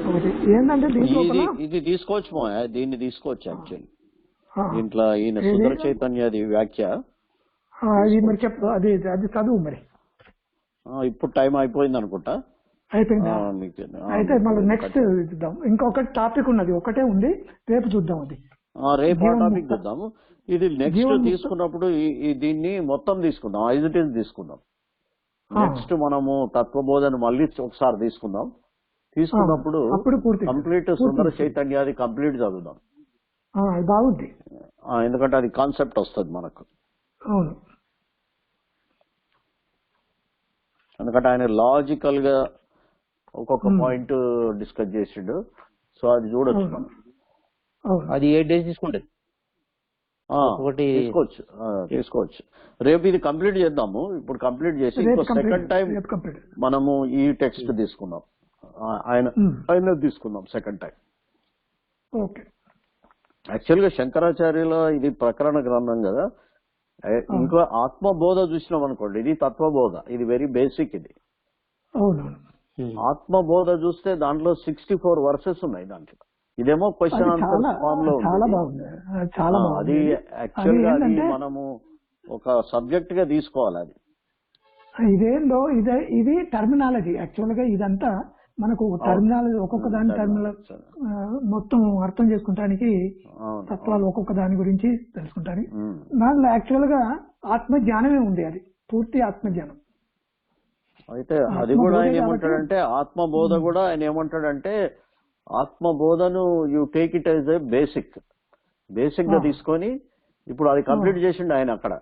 ఒకటి ఏంటంటే ఇది తీసుకోవచ్చు, దీన్ని తీసుకోవచ్చు. యాక్చువల్లీ దీంట్లో ఈయన సుందర చైతన్యది వ్యాఖ్య అది మరి చెప్పు, అది చదువు మరి. ఇప్పుడు టైం అయిపోయింది అనుకుంటా. అయిపోయిందా? అయితే మళ్ళీ నెక్స్ట్ చూద్దాం. ఇంకొక టాపిక్ ఉన్నది, ఒకటే ఉంది, రేపు చూద్దాం. అది రేపు ఆ టాపిక్ చూద్దాము. ఇది నెక్స్ట్ తీసుకున్నప్పుడు దీన్ని మొత్తం తీసుకుందాం, ఐజిటీస్ తీసుకుందాం. నెక్స్ట్ మనము తత్వబోధన మళ్ళీ ఒకసారి తీసుకున్నప్పుడు కంప్లీట్ సుందర చైతన్యాది కంప్లీట్ చదువుదాం. బాగుంది, ఎందుకంటే అది కాన్సెప్ట్ వస్తుంది మనకు. అవును, ఎందుకంటే ఆయన లాజికల్ గా ఒక్కొక్క పాయింట్ డిస్కస్ చేసిండు. సో అది చూడొచ్చు మనం. అది 8 days తీసుకుంటది. తీసుకోవచ్చు. రేపు ఇది కంప్లీట్ చేద్దాము. ఇప్పుడు కంప్లీట్ చేసి ఇంకో సెకండ్ టైం మనము ఈ టెక్స్ట్ తీసుకుందాం, ఆయన తీసుకుందాం సెకండ్ టైం. యాక్చువల్ గా శంకరాచార్యుల ఇది ప్రకరణ గ్రంథం కదా. ఇంకో ఆత్మబోధ చూసినాం అనుకోండి, ఇది తత్వబోధ, ఇది వెరీ బేసిక్. ఇది ఆత్మబోధ చూస్తే దాంట్లో 64 వర్సెస్ ఉన్నాయి దాంట్లో. ఇదేమో క్వశ్చన్ ఆన్సర్ ఫామ్ లో ఉంది. అది యాక్చువల్ గా అది మనము ఒక సబ్జెక్ట్ గా తీసుకోవాలి. అది ఇదేందో ఇది టర్మినాలజీ. యాక్చువల్ గా ఇదంతా మనకు టర్మినాలజీ, ఒక్కొక్క దాని టర్మినల్ మొత్తం అర్థం చేసుకుంటానికి, తత్వాలు ఒక్కొక్క దాని గురించి తెలుసుకుంటానికి. దాంట్లో యాక్చువల్ గా ఆత్మజ్ఞానమే ఉంది, అది పూర్తి ఆత్మజ్ఞానం. అయితే అది కూడా ఆయన ఏమంటాడంటే, ఆత్మబోధ కూడా ఆయన ఏమంటాడంటే, ఆత్మబోధను you take it as a basic గా తీసుకొని, ఇప్పుడు అది కంప్లీట్ చేసిండు ఆయన. అక్కడ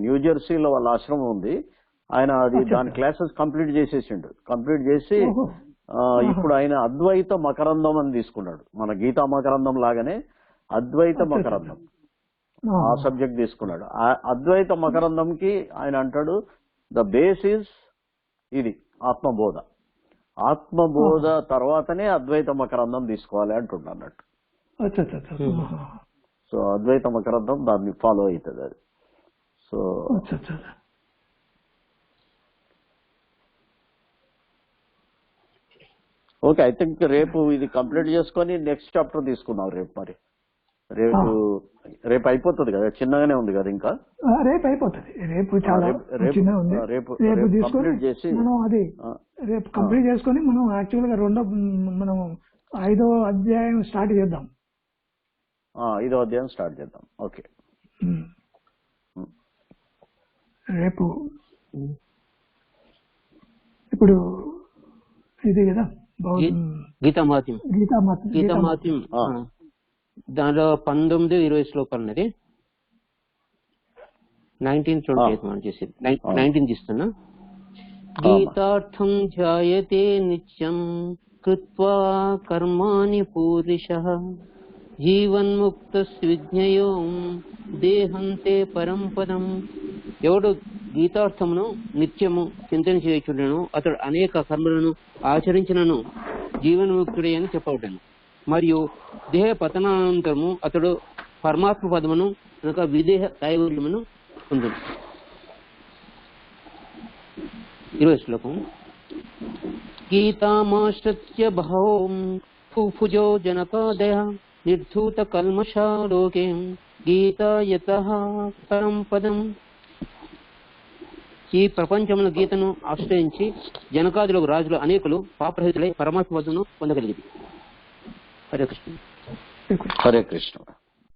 న్యూజెర్సీలో వాళ్ళ ఆశ్రమం ఉంది, ఆయన అది దాని క్లాసెస్ కంప్లీట్ చేసేసిండు. కంప్లీట్ చేసి ఇప్పుడు ఆయన అద్వైత మకరందం అని తీసుకున్నాడు. మన గీతా మకరందం లాగానే అద్వైత మకరందం ఆ సబ్జెక్ట్ తీసుకున్నాడు. ఆ అద్వైత మకరందంకి ఆయన అంటాడు, ద బేస్ ఈజ్ ఇది ఆత్మబోధ. ఆత్మబోధ తర్వాతనే అద్వైత మకరందం తీసుకోవాలి అంటుండ అన్నట్టు. సో అద్వైత మకరందం దాన్ని ఫాలో అవుతుంది అది. సో ఓకే, ఐ థింక్ రేపు ఇది కంప్లీట్ చేసుకొని నెక్స్ట్ చాప్టర్ తీసుకున్నాం రేపు. మరి రేపు అయిపోతుంది కదా, చిన్నగానే ఉంది కదా ఇంకా. రేపు అయిపోతుంది, రేపు చాలా చిన్నగా ఉంది. రేపు కంప్లీట్ చేసి మనం అది రేపు కంప్లీట్ చేసుకొని మనం యాక్చువల్ గా మనం 5వ అధ్యాయం స్టార్ట్ చేద్దాం. 5వ అధ్యాయం స్టార్ట్ చేద్దాం. ఓకే, రేపు ఇప్పుడు ఇది కదా గీతామాత్యం దాంట్లో 19-20 శ్లోకాలు ఉన్నది. 19-28 మనం చేసేది 19 తీస్తున్నా. గీతార్థం ధ్యాయతే నిత్యం కృత్వా కర్మాణి పూరిషః జీవన్ముక్తస్య విజ్ఞయో దేహంతే పరం పదం. ఎవడు గీతార్థమును నిత్యము చింతన చేయుచుండెను అతడు అనేక కర్మలను ఆచరించినను జీవన్ముక్తుడే అని చెప్పబడ్డాను. మరియు దేహ పతనానంతరము అతడు పరమాత్మ పదమును అనగా విదేహ కైవల్యమును పొందును. 20 శ్లోకం. గీతామాశ్రిత్య బహవం ఫుఫుజో జనకాదయ నిర్ధూత కల్మషాలోకే గీతా యతః పరం పదం. ఈ ప్రపంచంలో గీతను ఆశ్రయించి జనకాదులకు రాజులు అనేకులు పాపరహితులై పరమాత్మ పదమును పొందగలిగింది. హరే కృష్ణ. హరే కృష్ణ.